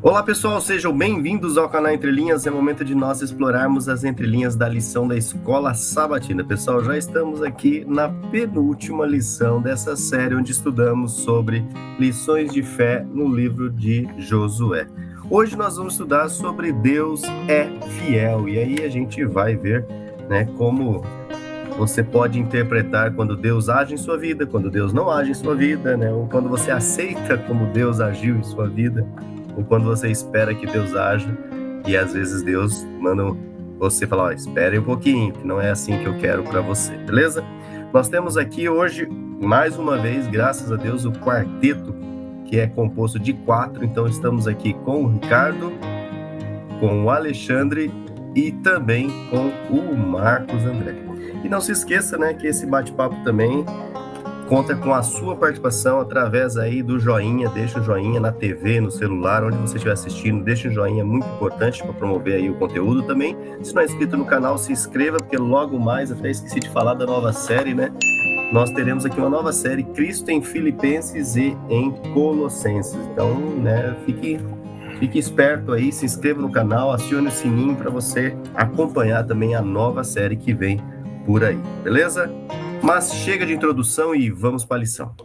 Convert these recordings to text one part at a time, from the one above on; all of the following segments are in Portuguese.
Olá pessoal, sejam bem-vindos ao canal Entre Linhas. É momento de nós explorarmos as entrelinhas da lição da Escola Sabatina. Pessoal, já estamos aqui na penúltima lição dessa série onde estudamos sobre lições de fé no livro de Josué. Hoje nós vamos estudar sobre Deus é fiel e aí a gente vai ver, como você pode interpretar quando Deus age em sua vida, quando Deus não age em sua vida, ou quando você aceita como Deus agiu em sua vida, ou quando você espera que Deus haja e às vezes Deus manda você falar, espere um pouquinho, que não é assim que eu quero para você, beleza? Nós temos aqui hoje, mais uma vez, graças a Deus, o quarteto, que é composto de 4, então estamos aqui com o Ricardo, com o Alexandre e também com o Marcos André. E não se esqueça, que esse bate-papo também conta com a sua participação através aí do joinha. Deixa o joinha na TV, no celular, onde você estiver assistindo, deixa o joinha, muito importante para promover aí o conteúdo também. Se não é inscrito no canal, se inscreva, porque logo mais, até esqueci de falar da nova série, nós teremos aqui uma nova série, Cristo em Filipenses e em Colossenses. Então, fique esperto aí, se inscreva no canal, acione o sininho para você acompanhar também a nova série que vem por aí, beleza? Mas chega de introdução e vamos para a lição.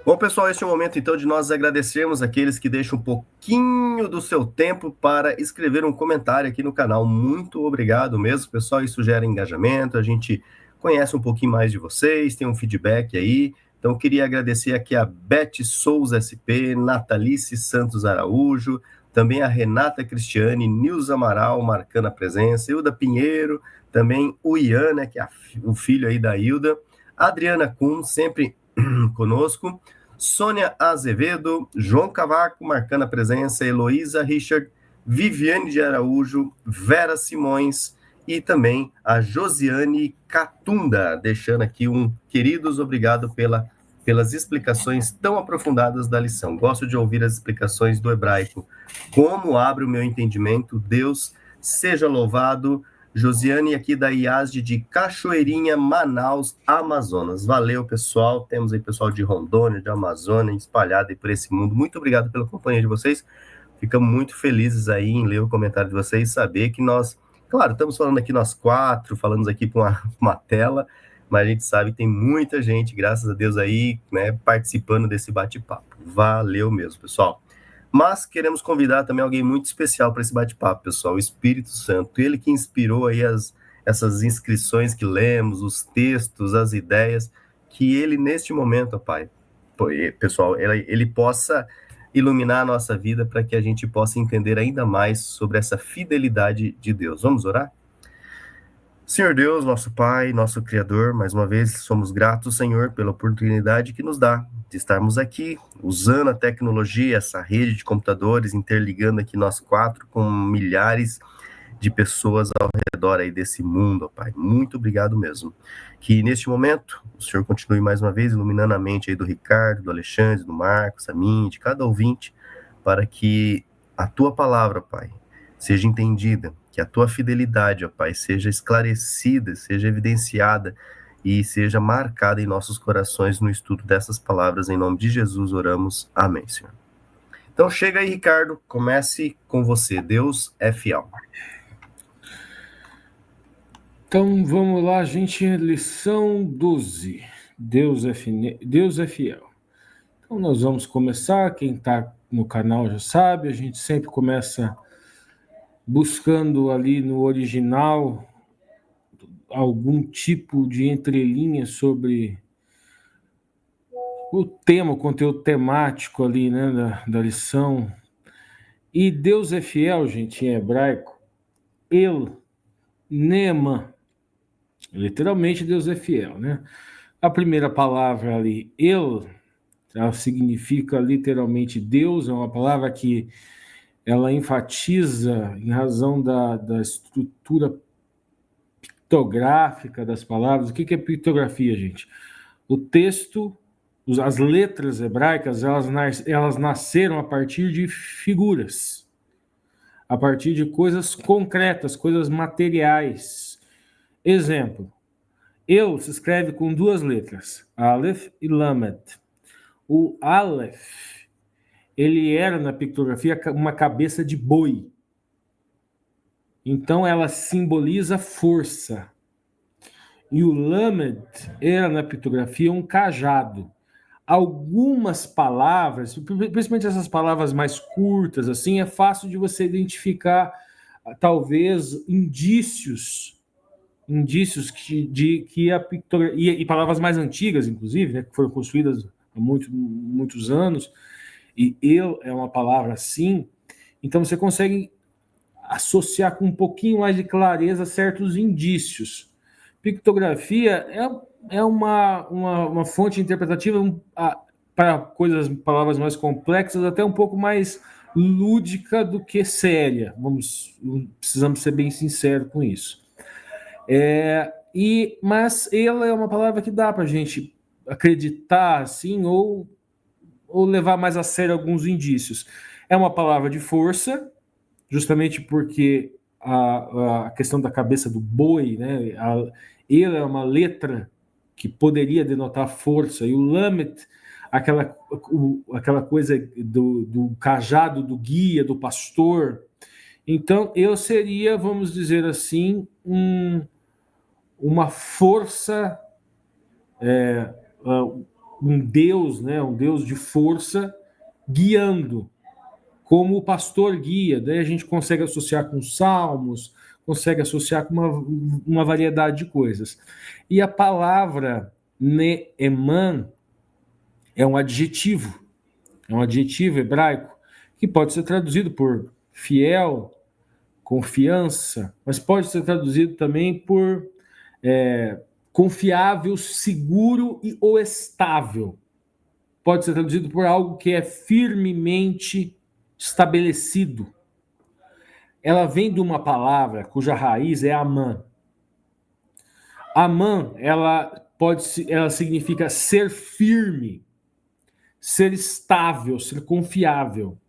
Bom, pessoal, este é o momento, então, de nós agradecermos aqueles que deixam um pouquinho do seu tempo para escrever um comentário aqui no canal. Muito obrigado mesmo, pessoal. Isso gera engajamento, a gente conhece um pouquinho mais de vocês, tem um feedback aí. Então, queria agradecer aqui a Beth Souza SP, Natalice Santos Araújo, também a Renata Cristiane, Nilza Amaral, marcando a presença, Hilda Pinheiro, também o Ian, que é o filho aí da Hilda, Adriana Kuhn, sempre conosco, Sônia Azevedo, João Cavaco, marcando a presença, Heloísa Richard, Viviane de Araújo, Vera Simões e também a Josiane Catunda, deixando aqui um queridos obrigado pelas explicações tão aprofundadas da lição. Gosto de ouvir as explicações do hebraico. Como abre o meu entendimento, Deus seja louvado. Josiane aqui da IASD de Cachoeirinha, Manaus, Amazonas. Valeu, pessoal. Temos aí pessoal de Rondônia, de Amazônia, espalhado aí por esse mundo. Muito obrigado pela companhia de vocês. Ficamos muito felizes aí em ler o comentário de vocês e saber que nós, claro, estamos falando aqui nós 4, falamos aqui para uma tela, mas a gente sabe que tem muita gente, graças a Deus aí, participando desse bate-papo. Valeu mesmo, pessoal. Mas queremos convidar também alguém muito especial para esse bate-papo, pessoal, o Espírito Santo. Ele que inspirou aí essas inscrições que lemos, os textos, as ideias, que ele, neste momento, Pai, pessoal, ele possa iluminar a nossa vida para que a gente possa entender ainda mais sobre essa fidelidade de Deus. Vamos orar? Senhor Deus, nosso Pai, nosso Criador, mais uma vez somos gratos, Senhor, pela oportunidade que nos dá de estarmos aqui, usando a tecnologia, essa rede de computadores, interligando aqui nós 4 com milhares de pessoas ao redor aí desse mundo, Pai. Muito obrigado mesmo. Que neste momento, o Senhor continue mais uma vez iluminando a mente aí do Ricardo, do Alexandre, do Marcos, a mim, de cada ouvinte, para que a Tua palavra, Pai, seja entendida, que a Tua fidelidade, ó Pai, seja esclarecida, seja evidenciada e seja marcada em nossos corações no estudo dessas palavras. Em nome de Jesus oramos. Amém, Senhor. Então chega aí, Ricardo, comece com você. Deus é fiel. Então vamos lá, gente, lição 12. Deus é fiel. Então nós vamos começar, quem está no canal já sabe, a gente sempre começa buscando ali no original algum tipo de entrelinha sobre o tema, o conteúdo temático ali, da lição. E Deus é fiel, gente, em hebraico, Neema. Literalmente Deus é fiel, né? A primeira palavra ali, ela significa literalmente Deus, é uma palavra que ela enfatiza em razão da estrutura pictográfica das palavras. O que é pictografia, gente? O texto as letras hebraicas, elas nasceram a partir de figuras, a partir de coisas concretas, coisas materiais. Exemplo, eu se escreve com duas letras, Aleph e Lamed. O Aleph, ele era na pictografia uma cabeça de boi. Então ela simboliza força. E o Lamed era na pictografia um cajado. Algumas palavras, principalmente essas palavras mais curtas, assim, é fácil de você identificar, talvez, indícios que a pictografia, e palavras mais antigas, inclusive, né, que foram construídas há muitos anos, e eu é uma palavra assim, então você consegue associar com um pouquinho mais de clareza certos indícios. Pictografia é uma fonte interpretativa para palavras mais complexas, até um pouco mais lúdica do que séria. Precisamos ser bem sinceros com isso. Mas ela é uma palavra que dá para a gente acreditar, assim, ou levar mais a sério alguns indícios. É uma palavra de força, justamente porque a questão da cabeça do boi, né? Ele é uma letra que poderia denotar força, e o Lamet, aquela coisa do cajado, do guia, do pastor. Então, eu seria, vamos dizer assim, uma força, um Deus, né? Um Deus de força guiando, como o pastor guia. Daí a gente consegue associar com salmos, consegue associar com uma variedade de coisas. E a palavra Neeman é um adjetivo hebraico, que pode ser traduzido por fiel, confiança, mas pode ser traduzido também por confiável, seguro ou estável. Pode ser traduzido por algo que é firmemente estabelecido. Ela vem de uma palavra cuja raiz é Amã. Amã, ela significa ser firme, ser estável, ser confiável.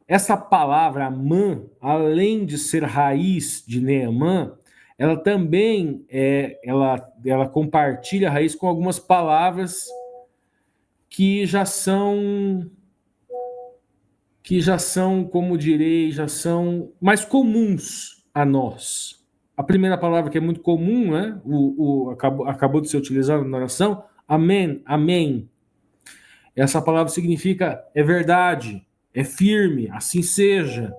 Essa palavra Amã, além de ser raiz de Neemã, ela também ela compartilha a raiz com algumas palavras que já são, como direi, já são mais comuns a nós. A primeira palavra que é muito comum, né? Acabou de ser utilizada na oração, amém, amém. Essa palavra significa é verdade, é firme, assim seja.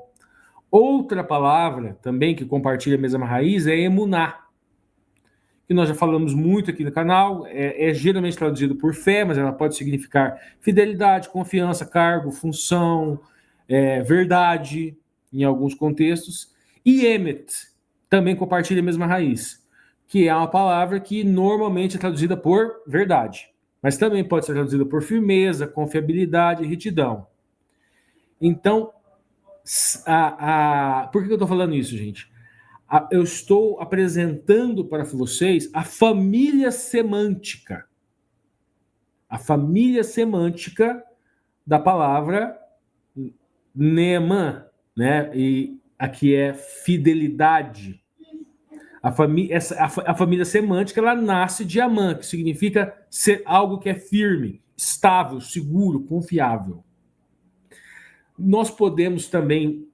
Outra palavra também que compartilha a mesma raiz é emuná, que nós já falamos muito aqui no canal, é geralmente traduzido por fé, mas ela pode significar fidelidade, confiança, cargo, função, verdade, em alguns contextos. E emet também compartilha a mesma raiz, que é uma palavra que normalmente é traduzida por verdade, mas também pode ser traduzida por firmeza, confiabilidade e retidão. Então, por que eu estou falando isso, gente? Eu estou apresentando para vocês a família semântica. A família semântica da palavra Neemã, né? E aqui é fidelidade. A família semântica, ela nasce de Amã, que significa ser algo que é firme, estável, seguro, confiável. Nós podemos também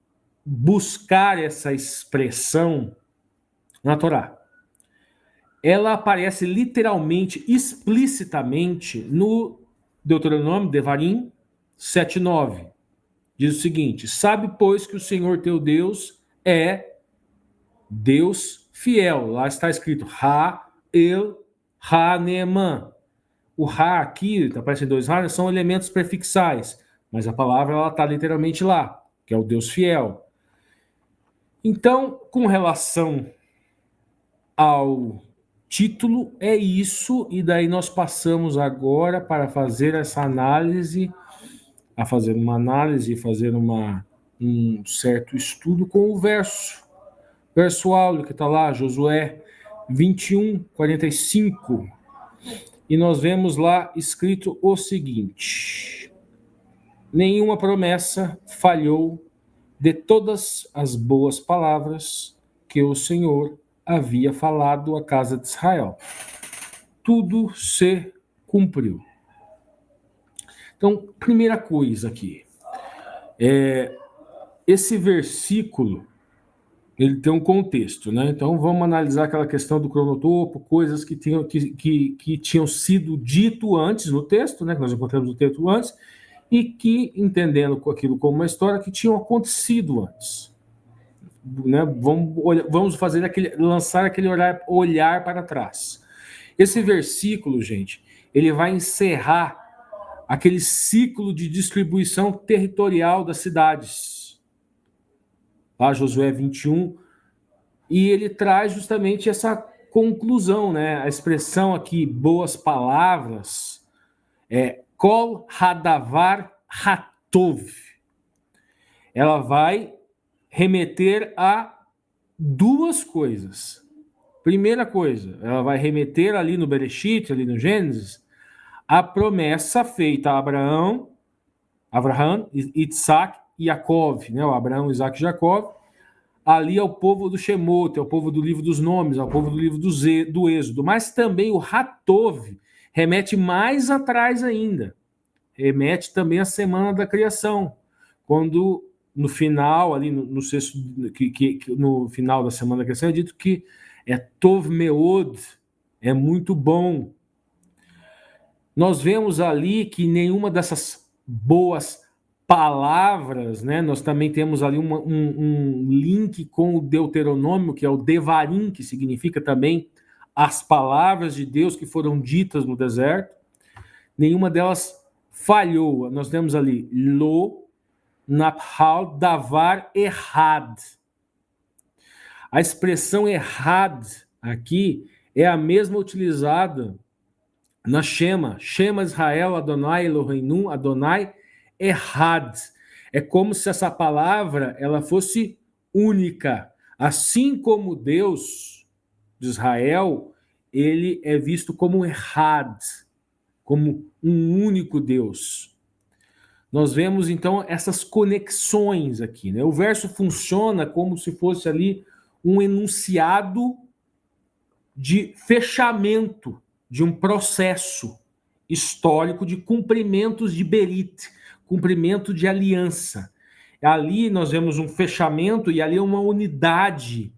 buscar essa expressão na Torá. Ela aparece literalmente, explicitamente, no Deuteronômio, Devarim 7:9. Diz o seguinte: sabe, pois, que o Senhor teu Deus é Deus fiel. Lá está escrito Ha-El Ha-Neemã. O Ha aqui, está aparecendo dois Ha, são elementos prefixais, mas a palavra ela está literalmente lá, que é o Deus fiel. Então, com relação ao título, é isso, e daí nós passamos agora para fazer essa análise, fazer um certo estudo com o verso áudio que está lá, Josué 21:45. e nós vemos lá escrito o seguinte: nenhuma promessa falhou de todas as boas palavras que o Senhor havia falado à casa de Israel. Tudo se cumpriu. Então, primeira coisa aqui, esse versículo, ele tem um contexto, né? Então, vamos analisar aquela questão do cronotopo, coisas que tinham sido dito antes no texto, né? Que nós encontramos no texto antes, e que, entendendo aquilo como uma história, que tinham acontecido antes. Né? Vamos fazer lançar aquele olhar para trás. Esse versículo, gente, ele vai encerrar aquele ciclo de distribuição territorial das cidades. Lá, Josué 21, e ele traz justamente essa conclusão, né? A expressão aqui, boas palavras, Kol Hadavar Hatov. Ela vai remeter a duas coisas. Primeira coisa, ela vai remeter ali no Bereshit, ali no Gênesis, a promessa feita a Abraão, Isaac e Jacó, né? O Abraão, Isaac e Jacó, ali ao povo do Shemot, ao povo do livro dos nomes, ao povo do livro do Êxodo. Mas também o Hatov remete mais atrás ainda. Remete também à semana da criação, quando no final, ali no sexto, no final da semana da criação, é dito que é Tov Meod, é muito bom. Nós vemos ali que nenhuma dessas boas palavras, né? Nós também temos ali um link com o Deuteronômio, que é o Devarim, que significa também as palavras de Deus que foram ditas no deserto. Nenhuma delas falhou. Nós temos ali Lo Naphal Davar Errad. A expressão errad aqui é a mesma utilizada na Shema Israel, Adonai Eloheinu, Adonai Errad. É como se essa palavra ela fosse única. Assim como Deus de Israel, ele é visto como Errad, como um único Deus. Nós vemos, então, essas conexões aqui, né? O verso funciona como se fosse ali um enunciado de fechamento de um processo histórico de cumprimentos de Berit, cumprimento de aliança. Ali nós vemos um fechamento e ali uma unidade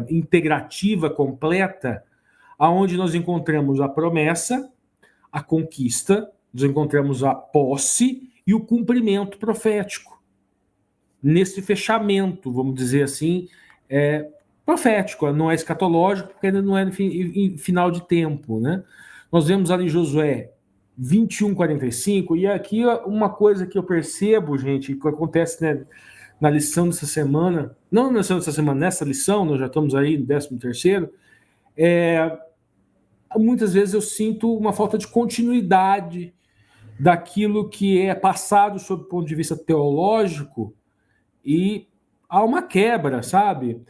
integrativa, completa, aonde nós encontramos a promessa, a conquista, nós encontramos a posse e o cumprimento profético. Nesse fechamento, vamos dizer assim, profético, não é escatológico, porque ainda não é em final de tempo, né? Nós vemos ali Josué 21, 45, e aqui uma coisa que eu percebo, gente, que acontece, né, na lição dessa semana, não na lição dessa semana, nessa lição, nós já estamos aí no 13º, muitas vezes eu sinto uma falta de continuidade daquilo que é passado sob o ponto de vista teológico e há uma quebra, sabe?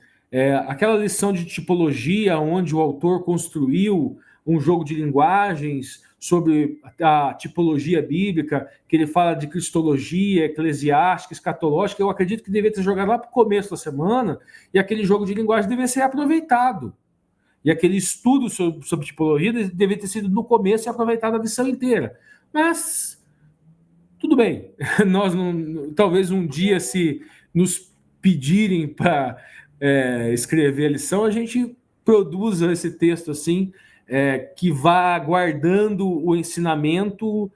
Aquela lição de tipologia onde o autor construiu um jogo de linguagens sobre a tipologia bíblica, que ele fala de cristologia, eclesiástica, escatológica, eu acredito que deveria ter jogado lá para o começo da semana e aquele jogo de linguagem deveria ser aproveitado. E aquele estudo sobre tipologia deveria ter sido no começo e aproveitado a lição inteira. Mas, tudo bem. Nós talvez um dia, se nos pedirem para escrever a lição, a gente produza esse texto assim, que vá guardando o ensinamento,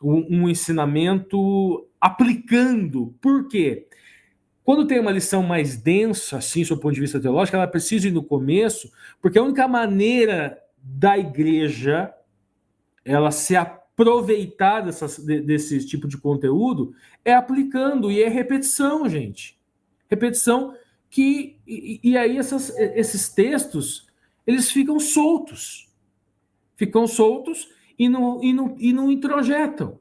um ensinamento aplicando. Por quê? Quando tem uma lição mais densa, assim, sob o ponto de vista teológico, ela precisa ir no começo, porque a única maneira da igreja ela se aproveitar desse tipo de conteúdo é aplicando, e é repetição, gente. Repetição e aí esses textos, eles ficam soltos. Ficam soltos e não introjetam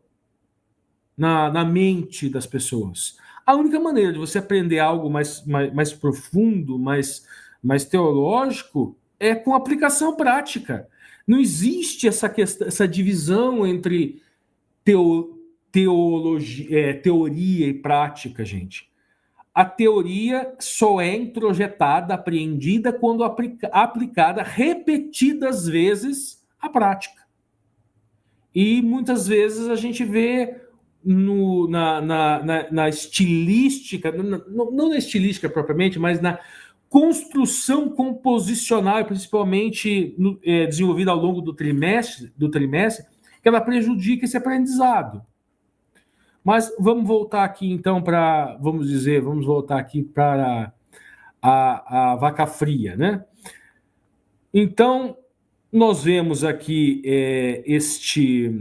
na mente das pessoas. A única maneira de você aprender algo mais profundo, mais teológico, é com aplicação prática. Não existe essa divisão entre teoria e prática, gente. A teoria só é introjetada, apreendida quando aplicada repetidas vezes à prática. E muitas vezes a gente vê na estilística, não na estilística propriamente, mas na construção composicional, principalmente desenvolvida ao longo do trimestre, que ela prejudica esse aprendizado. Mas vamos voltar aqui então para, vamos voltar aqui para a vaca fria, né? Então, nós vemos aqui este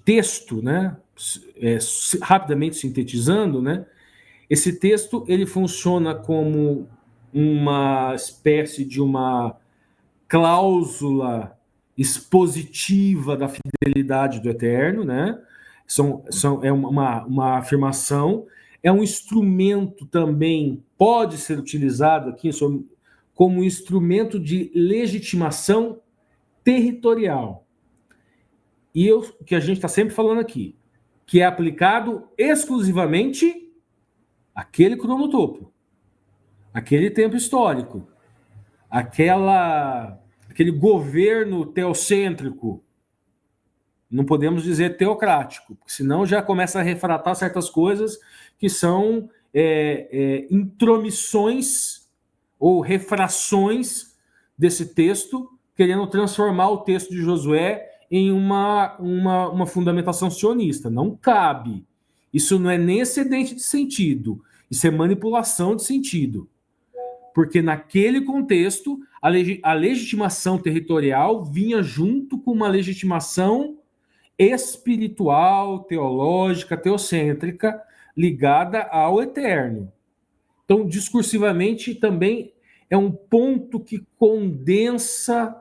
texto, né? Rapidamente sintetizando, né? Esse texto ele funciona como uma espécie de uma cláusula expositiva da fidelidade do Eterno, né? É uma afirmação, é um instrumento também, pode ser utilizado aqui como instrumento de legitimação territorial. E o que a gente está sempre falando aqui, que é aplicado exclusivamente àquele cronotopo, aquele tempo histórico, aquele governo teocêntrico. Não podemos dizer teocrático, porque senão já começa a refratar certas coisas que são intromissões ou refrações desse texto, querendo transformar o texto de Josué em uma fundamentação sionista. Não cabe. Isso não é nem excedente de sentido, isso é manipulação de sentido. Porque naquele contexto, a legitimação territorial vinha junto com uma legitimação espiritual, teológica, teocêntrica, ligada ao eterno. Então, discursivamente, também é um ponto que condensa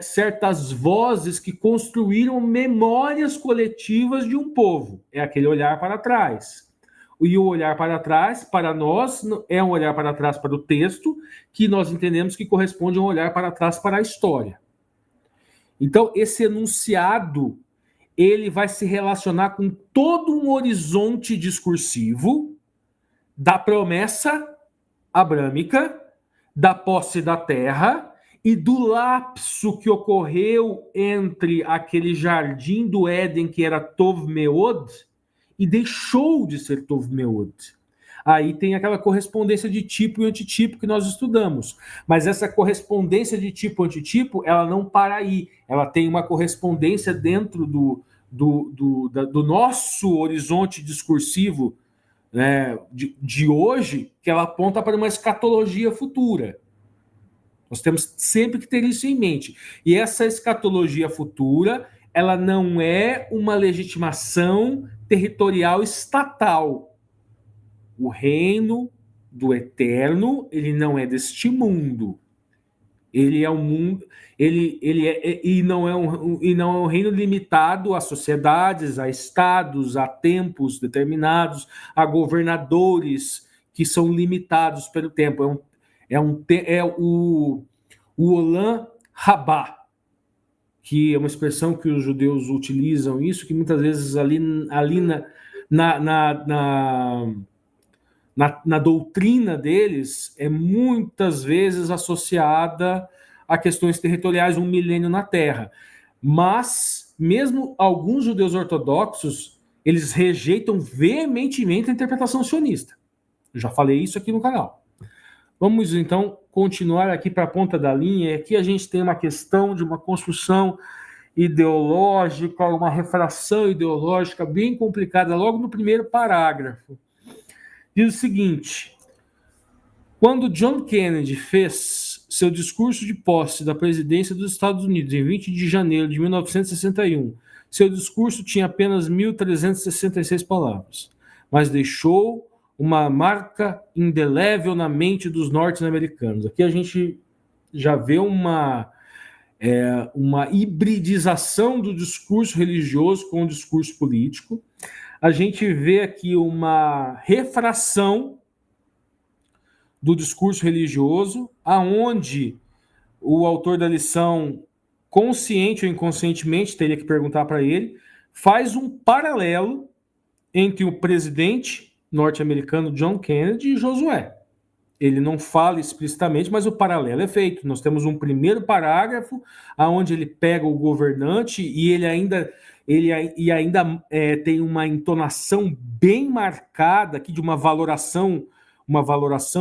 certas vozes que construíram memórias coletivas de um povo. É aquele olhar para trás. E o olhar para trás, para nós, é um olhar para trás para o texto, que nós entendemos que corresponde a um olhar para trás para a história. Então, esse enunciado, ele vai se relacionar com todo um horizonte discursivo da promessa abrâmica, da posse da terra e do lapso que ocorreu entre aquele jardim do Éden que era Tov Meod e deixou de ser Tov Meod. Aí tem aquela correspondência de tipo e antitipo que nós estudamos. Mas essa correspondência de tipo e antitipo, ela não para aí. Ela tem uma correspondência dentro do nosso horizonte discursivo, né, de hoje, que ela aponta para uma escatologia futura. Nós temos sempre que ter isso em mente. E essa escatologia futura, ela não é uma legitimação territorial estatal. O reino do eterno, ele não é deste mundo. Ele é um mundo, e não é um reino limitado a sociedades, a estados, a tempos determinados, a governadores que são limitados pelo tempo. É o Olam Rabá, que é uma expressão que os judeus utilizam isso, que muitas vezes ali na doutrina deles é muitas vezes associada a questões territoriais, um milênio na Terra. Mas, mesmo alguns judeus ortodoxos, eles rejeitam veementemente a interpretação sionista. Eu já falei isso aqui no canal. Vamos, então, continuar aqui para a ponta da linha. Aqui a gente tem uma questão de uma construção ideológica, uma refração ideológica bem complicada, logo no primeiro parágrafo. Diz o seguinte: quando John Kennedy fez seu discurso de posse da presidência dos Estados Unidos em 20 de janeiro de 1961, seu discurso tinha apenas 1.366 palavras, mas deixou uma marca indelével na mente dos norte-americanos. Aqui a gente já vê uma hibridização do discurso religioso com o discurso político. A gente vê aqui uma refração do discurso religioso, aonde o autor da lição, consciente ou inconscientemente, teria que perguntar para ele, faz um paralelo entre o presidente norte-americano John Kennedy e Josué. Ele não fala explicitamente, mas o paralelo é feito. Nós temos um primeiro parágrafo onde ele pega o governante e ele ainda tem uma entonação bem marcada aqui de uma valoração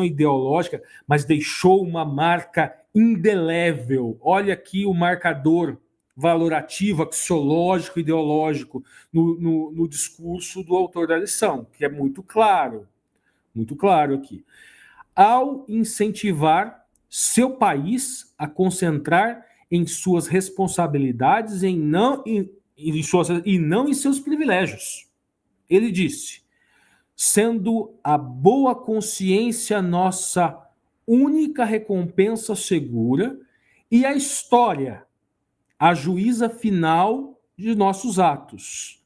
ideológica, mas deixou uma marca indelével. Olha aqui o marcador valorativo, axiológico, ideológico no discurso do autor da lição, que é muito claro aqui. Ao incentivar seu país a concentrar em suas responsabilidades e não em seus privilégios. Ele disse, sendo a boa consciência nossa única recompensa segura e a história a juíza final de nossos atos.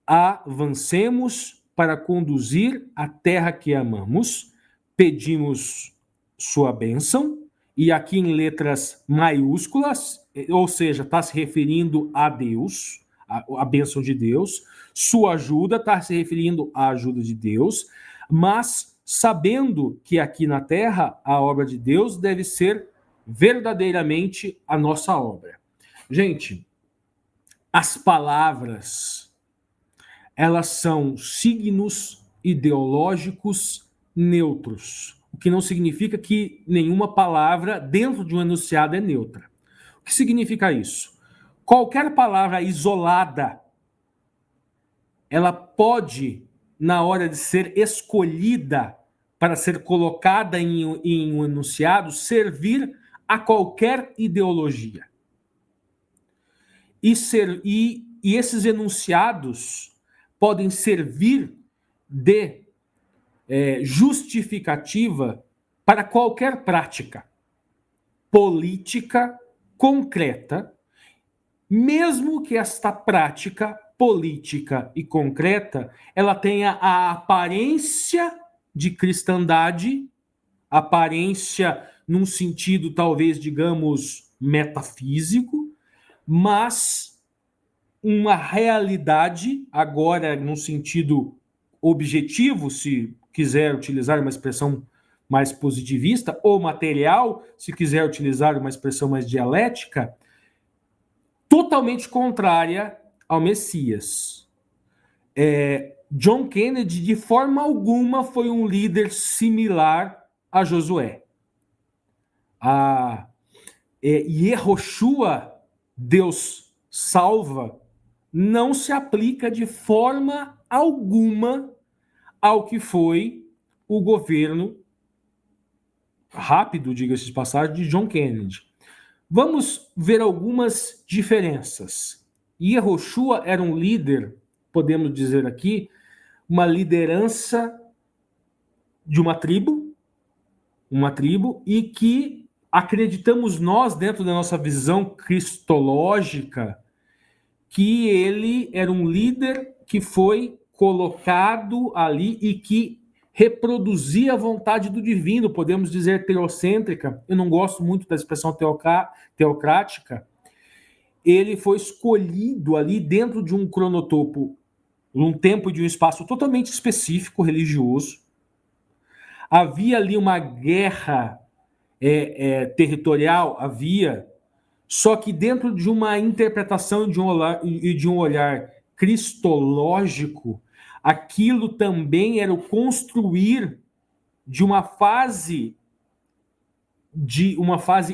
Avancemos para conduzir a terra que amamos, pedimos sua bênção, e aqui em letras maiúsculas, ou seja, está se referindo a Deus, a bênção de Deus, sua ajuda está se referindo à ajuda de Deus, mas sabendo que aqui na terra a obra de Deus deve ser verdadeiramente a nossa obra. Gente, as palavras, elas são signos ideológicos neutros, o que não significa que nenhuma palavra dentro de um enunciado é neutra. O que significa isso? Qualquer palavra isolada, ela pode, na hora de ser escolhida para ser colocada em um enunciado, servir a qualquer ideologia. E esses enunciados podem servir de justificativa para qualquer prática política concreta, mesmo que esta prática política e concreta ela tenha a aparência de cristandade, aparência num sentido talvez, digamos, metafísico, mas uma realidade, agora num sentido objetivo, se quiser utilizar uma expressão mais positivista, ou material, se quiser utilizar uma expressão mais dialética, totalmente contrária ao Messias. John Kennedy, de forma alguma, foi um líder similar a Josué. Yehoshua, Deus salva, não se aplica de forma alguma ao que foi o governo rápido, diga-se de passagem, de John Kennedy. Vamos ver algumas diferenças. Yehoshua era um líder, podemos dizer aqui, uma liderança de uma tribo, e que acreditamos nós, dentro da nossa visão cristológica, que ele era um líder que foi colocado ali e que reproduzia a vontade do divino, podemos dizer teocêntrica. Eu não gosto muito da expressão teocrática. Ele foi escolhido ali dentro de um cronotopo, num tempo e de um espaço totalmente específico, religioso. Havia ali uma guerra territorial, só que dentro de uma interpretação e de um olhar cristológico, aquilo também era o construir de uma fase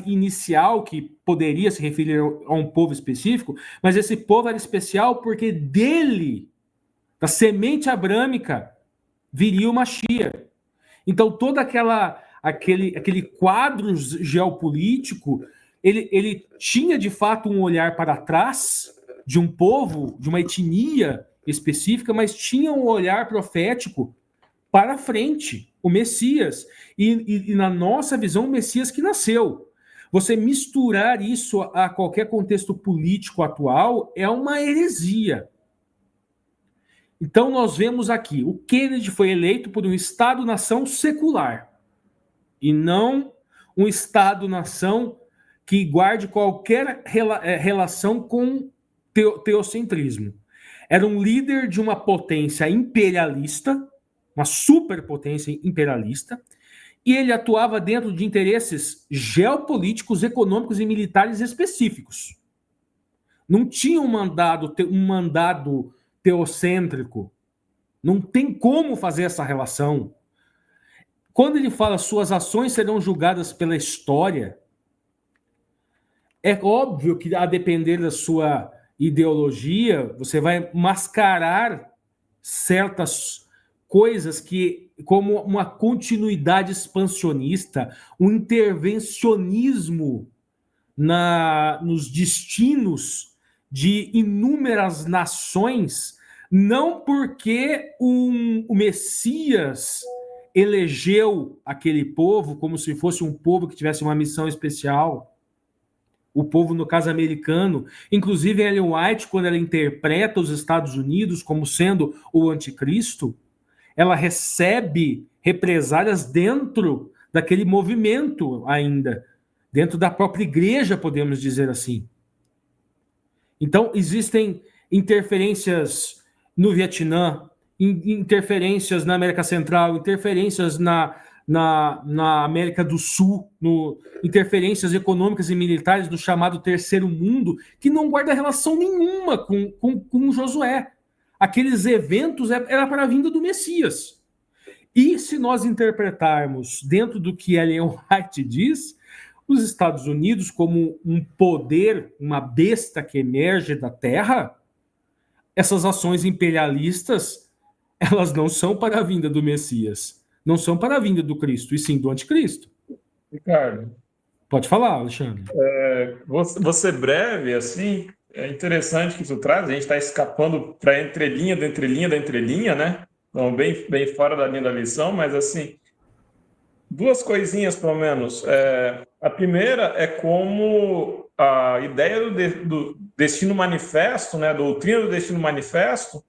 inicial que poderia se referir a um povo específico, mas esse povo era especial porque dele, da semente abrâmica, viria o Mashiach. Então todo aquele quadro geopolítico, ele tinha de fato um olhar para trás de um povo, de uma etnia específica, mas tinha um olhar profético para frente, o Messias. E na nossa visão, o Messias que nasceu. Você misturar isso a qualquer contexto político atual é uma heresia. Então nós vemos aqui, o Kennedy foi eleito por um Estado-nação secular. e não um Estado-nação que guarde qualquer relação com teocentrismo. Era um líder de uma potência imperialista, uma superpotência imperialista, e ele atuava dentro de interesses geopolíticos, econômicos e militares específicos. Não tinha um mandado teocêntrico. Não tem como fazer essa relação. Quando ele fala suas ações serão julgadas pela história, é óbvio que, a depender da sua ideologia, você vai mascarar certas coisas que, como uma continuidade expansionista, um intervencionismo nos destinos de inúmeras nações, não porque o Messias elegeu aquele povo como se fosse um povo que tivesse uma missão especial. O povo, no caso americano, inclusive Ellen White, quando ela interpreta os Estados Unidos como sendo o anticristo, ela recebe represálias dentro daquele movimento ainda, dentro da própria igreja, podemos dizer assim. Então, existem interferências no Vietnã, interferências na América Central, interferências na América do Sul, interferências econômicas e militares do chamado Terceiro Mundo, que não guarda relação nenhuma com Josué. Aqueles eventos era para a vinda do Messias. E se nós interpretarmos dentro do que Ellen White diz, os Estados Unidos como um poder, uma besta que emerge da terra, essas ações imperialistas, elas não são para a vinda do Messias. Não são para a vinda do Cristo, e sim do anticristo. Ricardo, pode falar, Alexandre. Você breve, assim, é interessante que tu traz, a gente está escapando para a entrelinha da entrelinha da entrelinha, né? Então, bem fora da linha da lição, mas, assim, duas coisinhas, pelo menos. A primeira é como a ideia do destino manifesto, né, a doutrina do destino manifesto,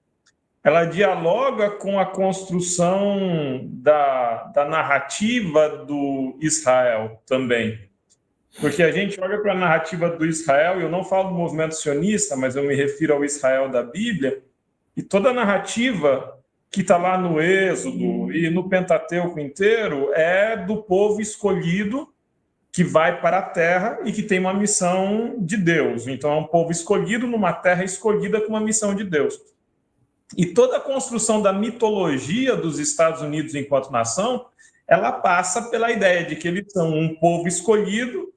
ela dialoga com a construção da narrativa do Israel também. Porque a gente olha para a narrativa do Israel, e eu não falo do movimento sionista, mas eu me refiro ao Israel da Bíblia, e toda a narrativa que está lá no Êxodo e no Pentateuco inteiro é do povo escolhido que vai para a terra e que tem uma missão de Deus. Então, é um povo escolhido numa terra escolhida com uma missão de Deus. E toda a construção da mitologia dos Estados Unidos enquanto nação, ela passa pela ideia de que eles são um povo escolhido,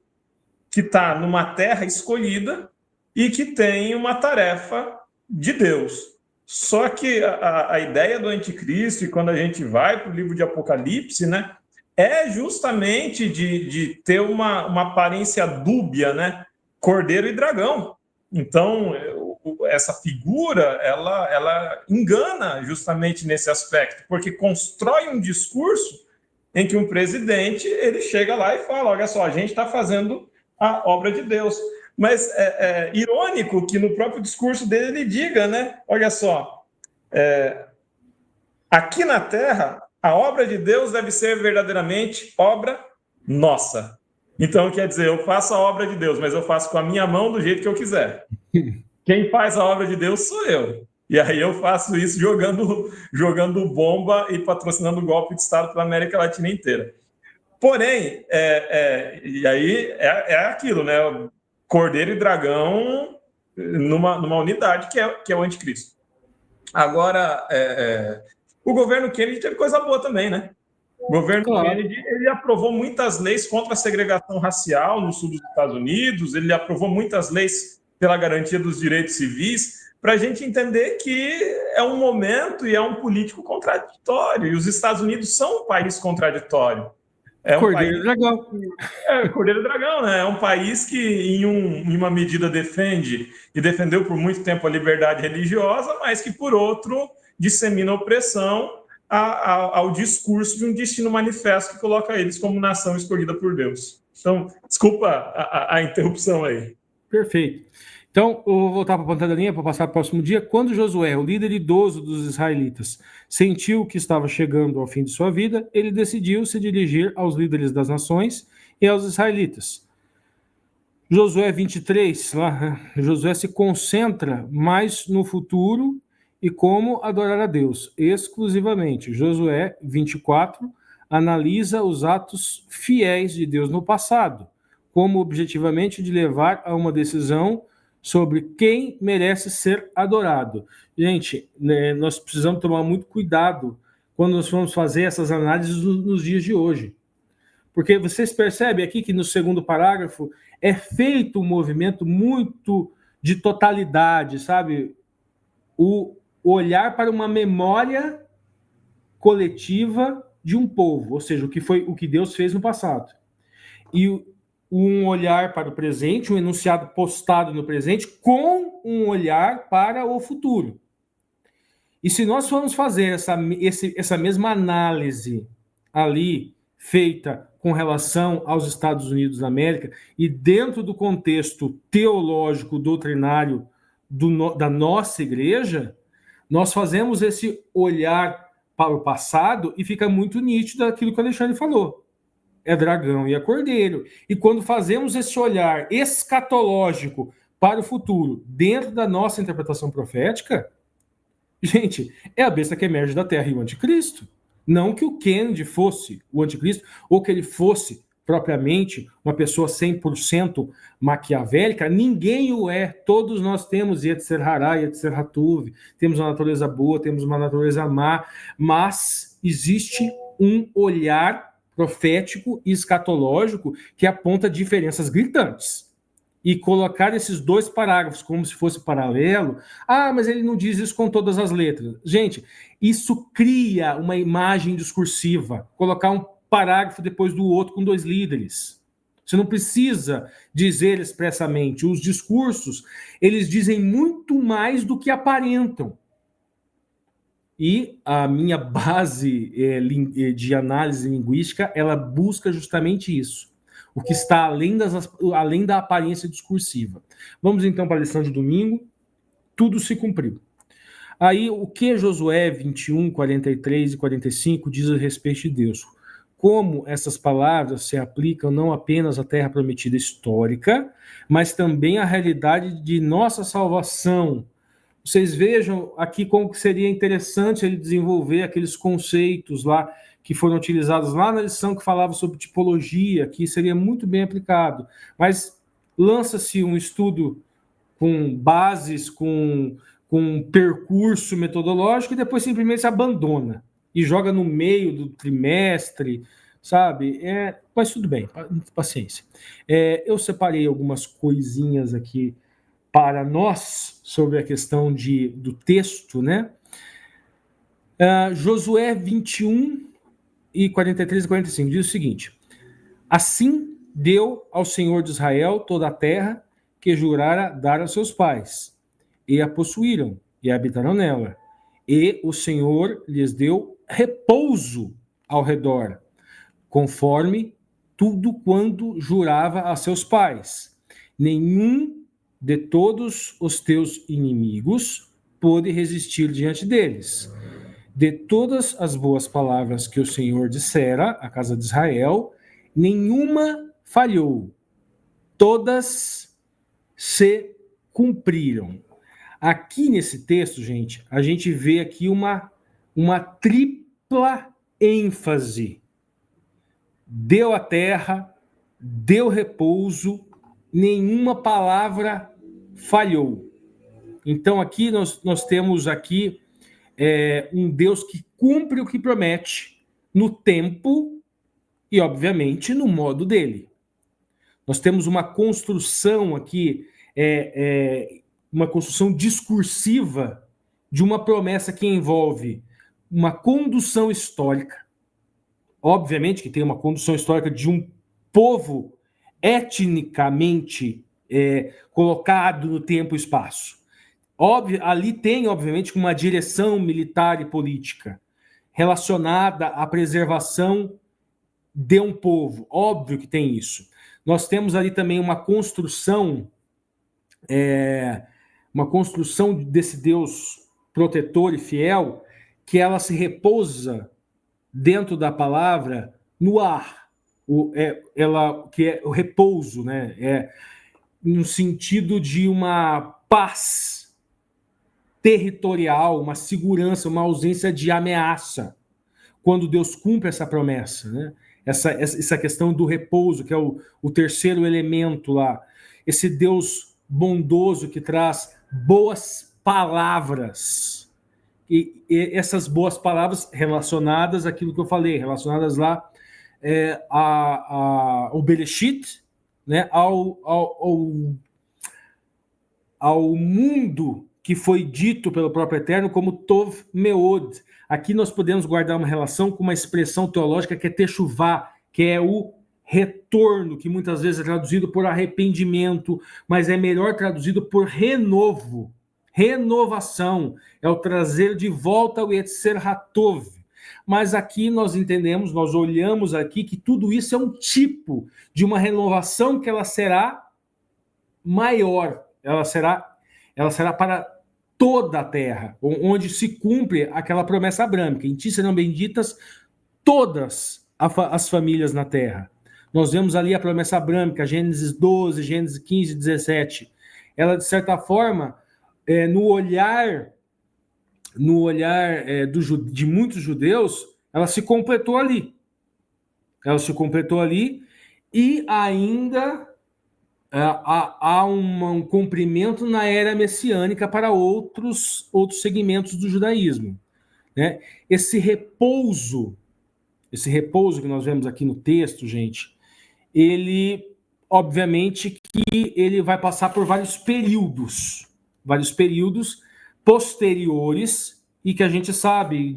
que está numa terra escolhida e que tem uma tarefa de Deus. Só que a ideia do anticristo, e quando a gente vai para o livro de Apocalipse, né, é justamente de ter uma aparência dúbia, né? Cordeiro e dragão. Então, essa figura, ela engana justamente nesse aspecto, porque constrói um discurso em que um presidente ele chega lá e fala, olha só, a gente está fazendo a obra de Deus. Mas é irônico que no próprio discurso dele ele diga, né? Olha só, aqui na Terra, a obra de Deus deve ser verdadeiramente obra nossa. Então, quer dizer, eu faço a obra de Deus, mas eu faço com a minha mão do jeito que eu quiser. Quem faz a obra de Deus sou eu. E aí eu faço isso jogando bomba e patrocinando golpe de Estado pela América Latina inteira. Porém, e aí é aquilo, né? Cordeiro e dragão numa unidade que é o anticristo. Agora, o governo Kennedy teve coisa boa também, né? O governo Kennedy ele aprovou muitas leis contra a segregação racial no sul dos Estados Unidos, ele aprovou muitas leis pela garantia dos direitos civis, para a gente entender que é um momento e é um político contraditório, e os Estados Unidos são um país contraditório. Cordeiro e Dragão. Cordeiro e Dragão, né? É um país que, em uma medida, defende e defendeu por muito tempo a liberdade religiosa, mas que, por outro, dissemina opressão ao discurso de um destino manifesto que coloca eles como nação escolhida por Deus. Então, desculpa a interrupção aí. Perfeito. Então, eu vou voltar para a ponta da linha para passar para o próximo dia. Quando Josué, o líder idoso dos israelitas, sentiu que estava chegando ao fim de sua vida, ele decidiu se dirigir aos líderes das nações e aos israelitas. Josué 23, Josué se concentra mais no futuro e como adorar a Deus, exclusivamente. Josué 24 analisa os atos fiéis de Deus no passado, como objetivamente de levar a uma decisão sobre quem merece ser adorado. Gente, né, nós precisamos tomar muito cuidado quando nós vamos fazer essas análises nos dias de hoje. Porque vocês percebem aqui que no segundo parágrafo é feito um movimento muito de totalidade, sabe? O olhar para uma memória coletiva de um povo, ou seja, o que Deus fez no passado. E um olhar para o presente, um enunciado postado no presente, com um olhar para o futuro. E se nós formos fazer essa mesma análise ali, feita com relação aos Estados Unidos da América, e dentro do contexto teológico, doutrinário da nossa igreja, nós fazemos esse olhar para o passado e fica muito nítido aquilo que o Alexandre falou. É dragão e é cordeiro. E quando fazemos esse olhar escatológico para o futuro, dentro da nossa interpretação profética, gente, é a besta que emerge da terra e o anticristo. Não que o Kennedy fosse o anticristo, ou que ele fosse propriamente uma pessoa 100% maquiavélica, ninguém o é. Todos nós temos Yetzer Hará, Yetzer Hatuv, temos uma natureza boa, temos uma natureza má, mas existe um olhar profético e escatológico que aponta diferenças gritantes. E colocar esses dois parágrafos como se fosse paralelo, mas ele não diz isso com todas as letras. Gente, isso cria uma imagem discursiva, colocar um parágrafo depois do outro com dois líderes. Você não precisa dizer expressamente. Os discursos, eles dizem muito mais do que aparentam. E a minha base de análise linguística, ela busca justamente isso. O que está além da aparência discursiva. Vamos então para a lição de domingo. Tudo se cumpriu. Aí, o que Josué 21, 43 e 45 diz a respeito de Deus? Como essas palavras se aplicam não apenas à terra prometida histórica, mas também à realidade de nossa salvação. Vocês vejam aqui como que seria interessante ele desenvolver aqueles conceitos lá que foram utilizados lá na lição que falava sobre tipologia, que seria muito bem aplicado. Mas lança-se um estudo com bases, com percurso metodológico, e depois simplesmente se abandona e joga no meio do trimestre, sabe? Mas tudo bem, paciência. Eu separei algumas coisinhas aqui para nós sobre a questão do texto, né? Josué 21 e 43 e 45 diz o seguinte: assim deu ao Senhor de Israel toda a terra que jurara dar a seus pais, e a possuíram, e habitaram nela. E o Senhor lhes deu repouso ao redor, conforme tudo quanto jurava a seus pais. Nenhum de todos os teus inimigos pôde resistir diante deles. De todas as boas palavras que o Senhor dissera à casa de Israel, nenhuma falhou. Todas se cumpriram. Aqui nesse texto, gente, a gente vê aqui uma tripla ênfase. Deu a terra, deu repouso, nenhuma palavra falhou. Então aqui nós temos aqui um Deus que cumpre o que promete no tempo e, obviamente, no modo dele. Nós temos uma construção aqui, uma construção discursiva de uma promessa que envolve uma condução histórica. Obviamente que tem uma condução histórica de um povo etnicamente colocado no tempo e espaço. Ali tem, obviamente, uma direção militar e política relacionada à preservação de um povo. Óbvio que tem isso. Nós temos ali também uma construção uma construção desse Deus protetor e fiel, que ela se repousa dentro da palavra no ar, que é o repouso, né? No sentido de uma paz territorial, uma segurança, uma ausência de ameaça, quando Deus cumpre essa promessa, né? Essa questão do repouso, que é o terceiro elemento lá, esse Deus bondoso que traz boas palavras, e essas boas palavras relacionadas àquilo que eu falei, relacionadas lá ao Bereshit, né? ao mundo que foi dito pelo próprio Eterno como Tov Meod. Aqui nós podemos guardar uma relação com uma expressão teológica que é Teshuvá, que é o retorno, que muitas vezes é traduzido por arrependimento, mas é melhor traduzido por renovo, renovação, é o trazer de volta o Yetzer Hatov. Mas aqui nós entendemos, nós olhamos aqui que tudo isso é um tipo de uma renovação que ela será maior, ela será para toda a terra, onde se cumpre aquela promessa abrâmica. Em ti serão benditas todas as famílias na terra. Nós vemos ali a promessa abrâmica, Gênesis 12, Gênesis 15, 17. Ela, de certa forma, no olhar de muitos judeus, ela se completou ali. Ela se completou ali e ainda há um cumprimento na era messiânica para outros segmentos do judaísmo, né? Esse repouso que nós vemos aqui no texto, gente, ele, obviamente, que ele vai passar por vários períodos posteriores, e que a gente sabe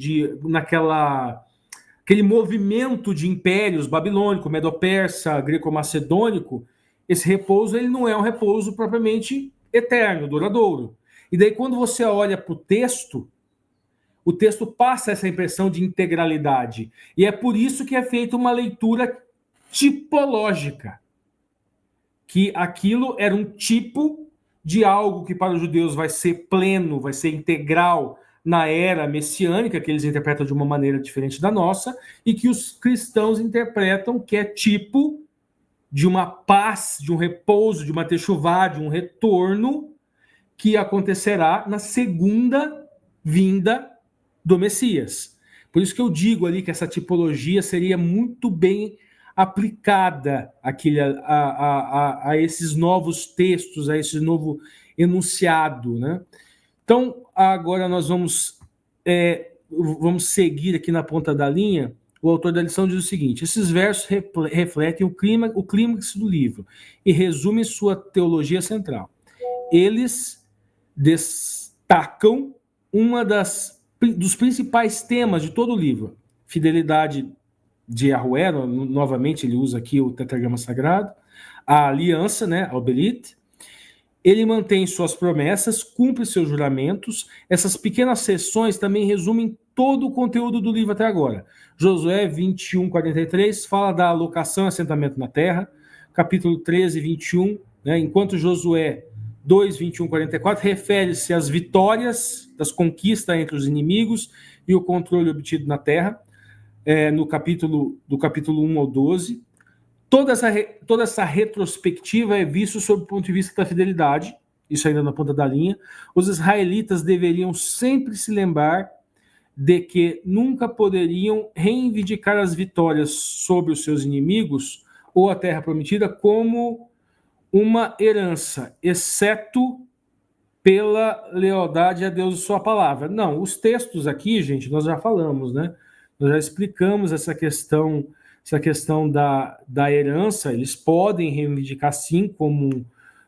aquele movimento de impérios babilônico, medo-persa, greco-macedônico. Esse repouso, ele não é um repouso propriamente eterno, duradouro. E daí, quando você olha para o texto passa essa impressão de integralidade. E é por isso que é feita uma leitura tipológica, que aquilo era um tipo de algo que para os judeus vai ser pleno, vai ser integral na era messiânica, que eles interpretam de uma maneira diferente da nossa, e que os cristãos interpretam que é tipo de uma paz, de um repouso, de uma techuvá, de um retorno que acontecerá na segunda vinda do Messias. Por isso que eu digo ali que essa tipologia seria muito bem aplicada a esses novos textos, a esse novo enunciado, né? Então, agora nós vamos seguir aqui na ponta da linha. O autor da lição diz o seguinte: esses versos refletem o clímax do livro e resumem sua teologia central. Eles destacam dos principais temas de todo o livro: fidelidade de Yahweh, novamente ele usa aqui o tetragrama sagrado, a aliança, né, ao Berit. Ele mantém suas promessas, cumpre seus juramentos. Essas pequenas seções também resumem todo o conteúdo do livro até agora. Josué 21, 43 fala da alocação e assentamento na terra. Capítulo 13, 21, né, enquanto Josué 2, 21, 44 refere-se às vitórias das conquistas entre os inimigos e o controle obtido na terra, do capítulo 1 ao 12. Toda essa retrospectiva é vista sob o ponto de vista da fidelidade, isso ainda na ponta da linha. Os israelitas deveriam sempre se lembrar de que nunca poderiam reivindicar as vitórias sobre os seus inimigos ou a terra prometida como uma herança, exceto pela lealdade a Deus e sua palavra. Não, os textos aqui, gente, nós já falamos, né? Nós já explicamos essa questão da herança. Eles podem reivindicar sim como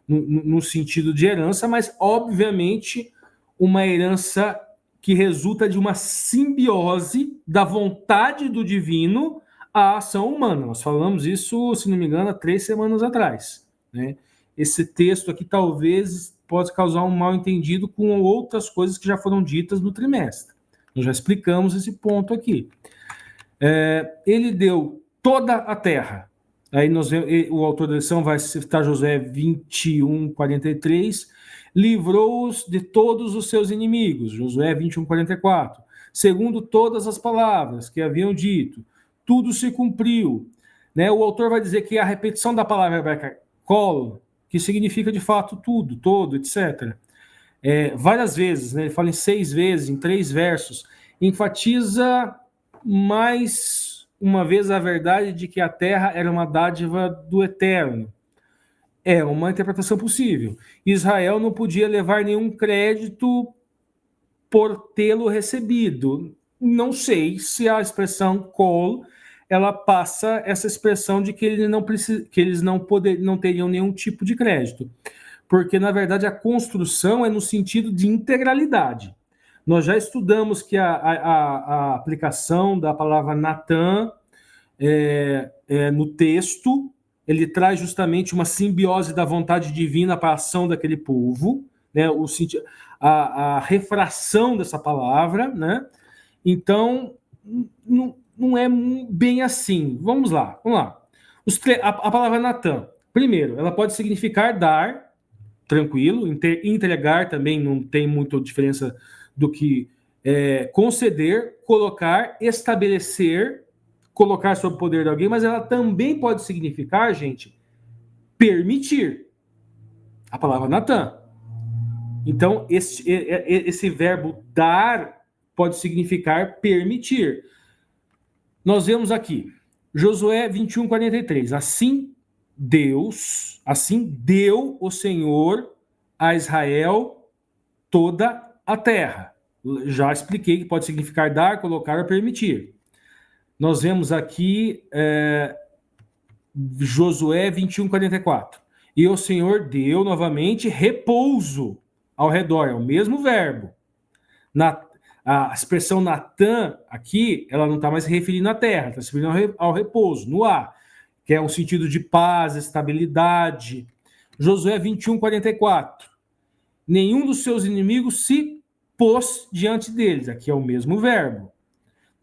no sentido de herança, mas obviamente uma herança que resulta de uma simbiose da vontade do divino à ação humana. Nós falamos isso, se não me engano, há 3 semanas atrás, né? Esse texto aqui talvez possa causar um mal-entendido com outras coisas que já foram ditas no trimestre. Nós já explicamos esse ponto aqui. Ele deu toda a terra, Aí o autor da lição vai citar Josué 21, 43, livrou-os de todos os seus inimigos, Josué 21, 44, segundo todas as palavras que haviam dito, tudo se cumpriu. Né? O autor vai dizer que a repetição da palavra hebraica kol, que significa de fato tudo, todo, etc., várias vezes, né? Ele fala em 6 vezes, em 3 versos, enfatiza mais uma vez a verdade de que a terra era uma dádiva do Eterno. É uma interpretação possível. Israel não podia levar nenhum crédito por tê-lo recebido. Não sei se a expressão kol ela passa essa expressão de que eles não teriam nenhum tipo de crédito. Porque, na verdade, a construção é no sentido de integralidade. Nós já estudamos que a aplicação da palavra Natan no texto, ele traz justamente uma simbiose da vontade divina para a ação daquele povo, né? A refração dessa palavra, né? Então, não é bem assim. Vamos lá. A palavra Natan, primeiro, ela pode significar dar, tranquilo, entregar também não tem muita diferença do que conceder, colocar, estabelecer, colocar sob o poder de alguém, mas ela também pode significar, gente, permitir. A palavra Natan. Então, esse verbo dar pode significar permitir. Nós vemos aqui, Josué 21, 43. Assim deu o Senhor a Israel toda a terra. Já expliquei que pode significar dar, colocar ou permitir. Nós vemos aqui Josué 21, 44. E o Senhor deu novamente repouso ao redor, é o mesmo verbo. A expressão Natan aqui, ela não está mais se referindo à terra, está se referindo ao repouso, no ar, que é um sentido de paz, estabilidade. Josué 21, 44. Nenhum dos seus inimigos se pôs diante deles. Aqui é o mesmo verbo.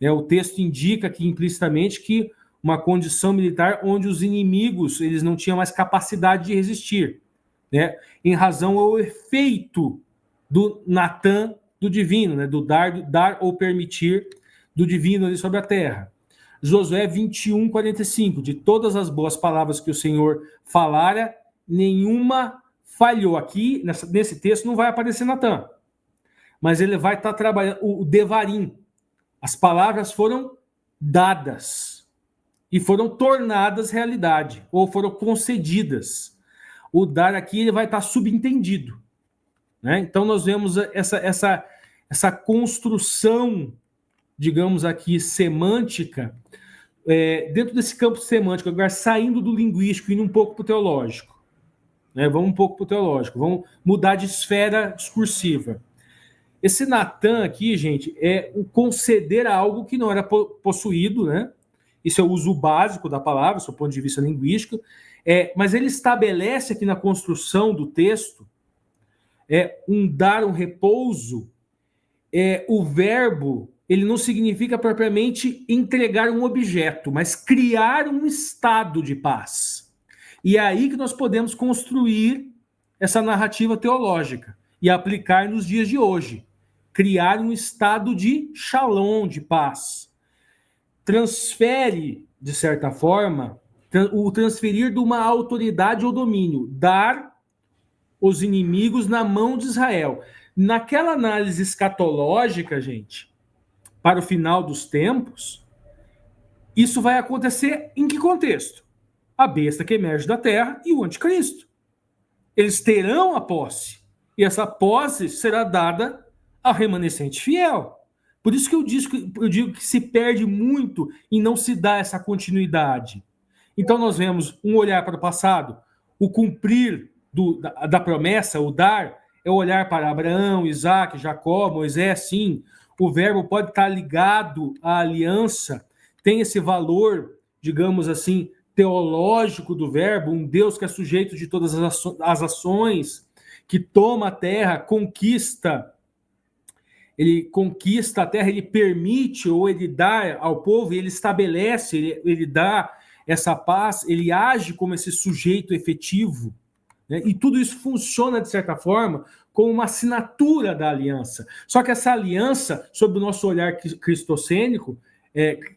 O texto indica aqui implicitamente que uma condição militar onde os inimigos eles não tinham mais capacidade de resistir, né? Em razão ao efeito do Natan, do divino, né? Do dar ou permitir do divino ali sobre a terra. Josué 21, 45. De todas as boas palavras que o Senhor falara, nenhuma falhou. Aqui, nesse texto, não vai aparecer Natan, mas ele vai estar trabalhando o Devarim. As palavras foram dadas e foram tornadas realidade, ou foram concedidas. O dar aqui ele vai estar subentendido, né? Então nós vemos essa construção, digamos aqui, semântica, dentro desse campo semântico, agora saindo do linguístico e indo um pouco para o teológico. Né? Vamos um pouco para o teológico, vamos mudar de esfera discursiva. Esse Natan aqui, gente, é o conceder a algo que não era possuído, né? Isso é o uso básico da palavra, do ponto de vista linguístico. Mas ele estabelece aqui na construção do texto dar um repouso. O verbo, ele não significa propriamente entregar um objeto, mas criar um estado de paz. E é aí que nós podemos construir essa narrativa teológica e aplicar nos dias de hoje. Criar um estado de shalom, de paz. Transfere, de certa forma, o transferir de uma autoridade ou domínio, dar os inimigos na mão de Israel. Naquela análise escatológica, gente, para o final dos tempos, isso vai acontecer em que contexto? A besta que emerge da terra e o anticristo. Eles terão a posse, e essa posse será dada ao remanescente fiel. Por isso que eu digo que se perde muito e não se dá essa continuidade. Então nós vemos um olhar para o passado, o cumprir da promessa, o dar, é olhar para Abraão, Isaac, Jacó, Moisés, sim. O verbo pode estar ligado à aliança, tem esse valor, digamos assim, teológico do verbo, um Deus que é sujeito de todas as ações, que toma a terra, ele conquista a terra, ele permite ou ele dá ao povo, ele estabelece, ele dá essa paz, ele age como esse sujeito efetivo, né? E tudo isso funciona, de certa forma, como uma assinatura da aliança. Só que essa aliança, sob o nosso olhar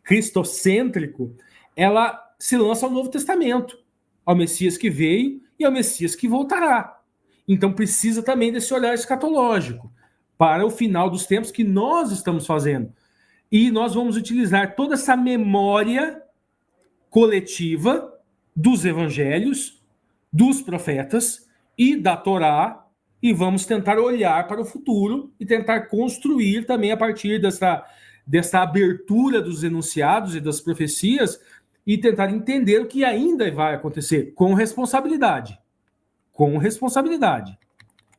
cristocêntrico, ela se lança ao Novo Testamento, ao Messias que veio e ao Messias que voltará. Então precisa também desse olhar escatológico para o final dos tempos que nós estamos fazendo. E nós vamos utilizar toda essa memória coletiva dos evangelhos, dos profetas e da Torá, e vamos tentar olhar para o futuro e tentar construir também a partir dessa abertura dos enunciados e das profecias e tentar entender o que ainda vai acontecer com responsabilidade. Com responsabilidade.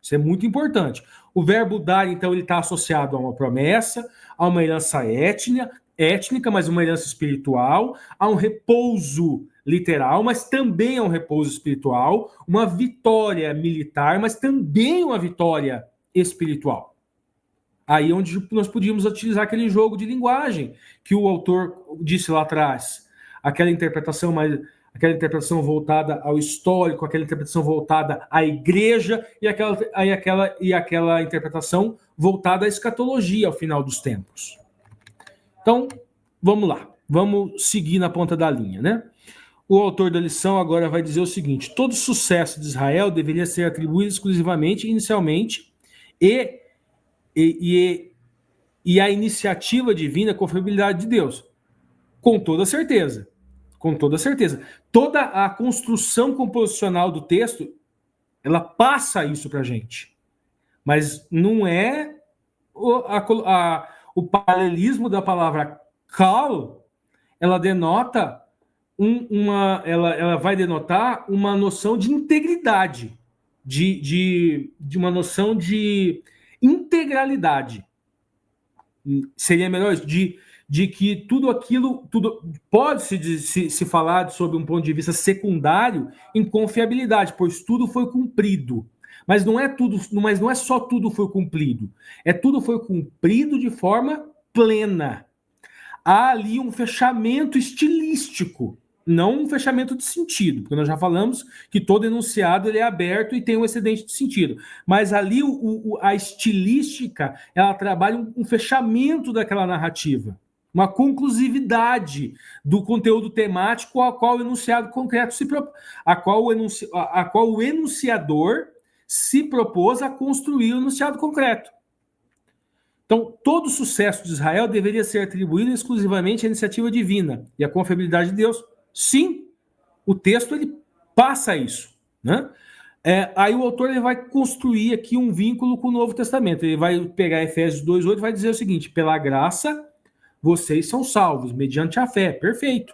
Isso é muito importante. O verbo dar, então, ele está associado a uma promessa, a uma herança étnica, mas uma herança espiritual, a um repouso literal, mas também a um repouso espiritual, uma vitória militar, mas também uma vitória espiritual. Aí onde nós podíamos utilizar aquele jogo de linguagem que o autor disse lá atrás, aquela interpretação voltada ao histórico, aquela interpretação voltada à igreja e aquela interpretação voltada à escatologia ao final dos tempos. Então, vamos lá. Vamos seguir na ponta da linha, né? O autor da lição agora vai dizer o seguinte: todo sucesso de Israel deveria ser atribuído exclusivamente, inicialmente, e a iniciativa divina, a confiabilidade de Deus. Com toda certeza. Com toda certeza. Toda a construção composicional do texto, ela passa isso para a gente. Mas não é o paralelismo da palavra kal, ela denota ela vai denotar uma noção de integridade, de uma noção de integralidade. Seria melhor isso, de que tudo aquilo pode-se falar sob um ponto de vista secundário em confiabilidade, pois tudo foi cumprido. Mas não é só tudo foi cumprido, tudo foi cumprido de forma plena. Há ali um fechamento estilístico, não um fechamento de sentido, porque nós já falamos que todo enunciado ele é aberto e tem um excedente de sentido. Mas ali a estilística, ela trabalha um fechamento daquela narrativa, uma conclusividade do conteúdo temático a qual o enunciado concreto a qual o enunciador se propôs a construir o enunciado concreto. Então, todo o sucesso de Israel deveria ser atribuído exclusivamente à iniciativa divina e à confiabilidade de Deus. Sim, o texto ele passa isso, né? Aí o autor ele vai construir aqui um vínculo com o Novo Testamento. Ele vai pegar Efésios 2:8 e vai dizer o seguinte: pela graça vocês são salvos, mediante a fé. Perfeito.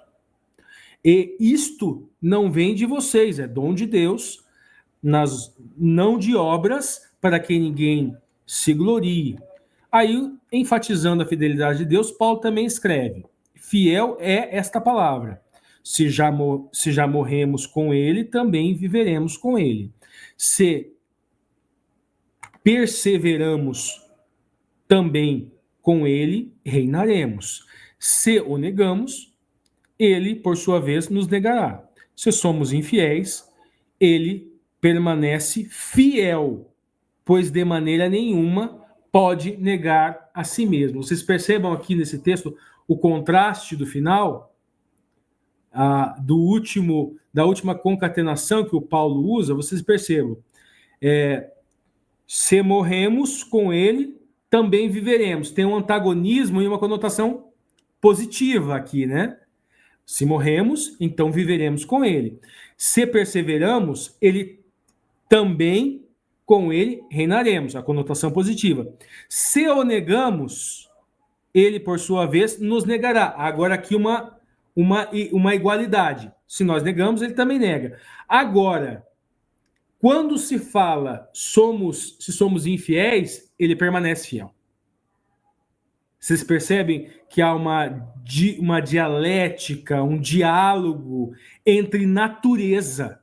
E isto não vem de vocês, é dom de Deus, não de obras, para que ninguém se glorie. Aí, enfatizando a fidelidade de Deus, Paulo também escreve: fiel é esta palavra. Se já morremos com ele, também viveremos com ele. Se perseveramos também com ele, reinaremos. Se o negamos, ele, por sua vez, nos negará. Se somos infiéis, ele permanece fiel, pois de maneira nenhuma pode negar a si mesmo. Vocês percebam aqui nesse texto o contraste do final, da última concatenação que o Paulo usa. Vocês percebam. Se morremos com ele, também viveremos. Tem um antagonismo e uma conotação positiva aqui, né? Se morremos, então viveremos com ele. Se perseveramos, ele também com ele reinaremos. A conotação positiva. Se o negamos, ele, por sua vez, nos negará. Agora aqui uma igualdade. Se nós negamos, ele também nega. Agora, quando se fala se somos infiéis, ele permanece fiel. Vocês percebem que há uma dialética, um diálogo entre natureza.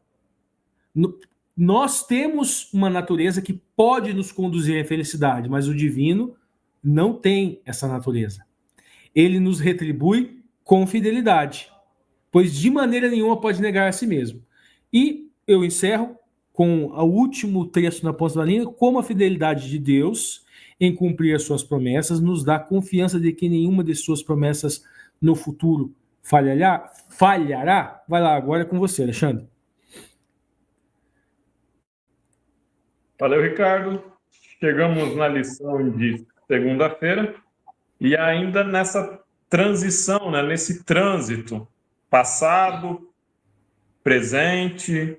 Nós temos uma natureza que pode nos conduzir à felicidade, mas o divino não tem essa natureza. Ele nos retribui com fidelidade. pois de maneira nenhuma pode negar a si mesmo. E eu encerro com o último trecho na ponta da linha, como a fidelidade de Deus em cumprir as suas promessas nos dá confiança de que nenhuma de suas promessas no futuro falhará. Vai lá, agora é com você, Alexandre. Valeu, Ricardo. Chegamos na lição de segunda-feira e ainda nessa transição, né, nesse trânsito, passado, presente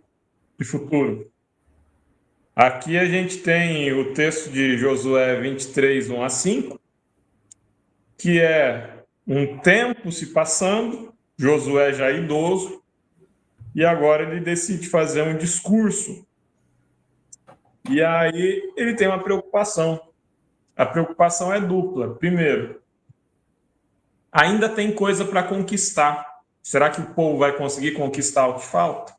e futuro. Aqui a gente tem o texto de Josué 23, 1 a 5, que é um tempo se passando, Josué já idoso, e agora ele decide fazer um discurso. E aí ele tem uma preocupação. A preocupação é dupla. Primeiro, ainda tem coisa para conquistar. Será que o povo vai conseguir conquistar o que falta?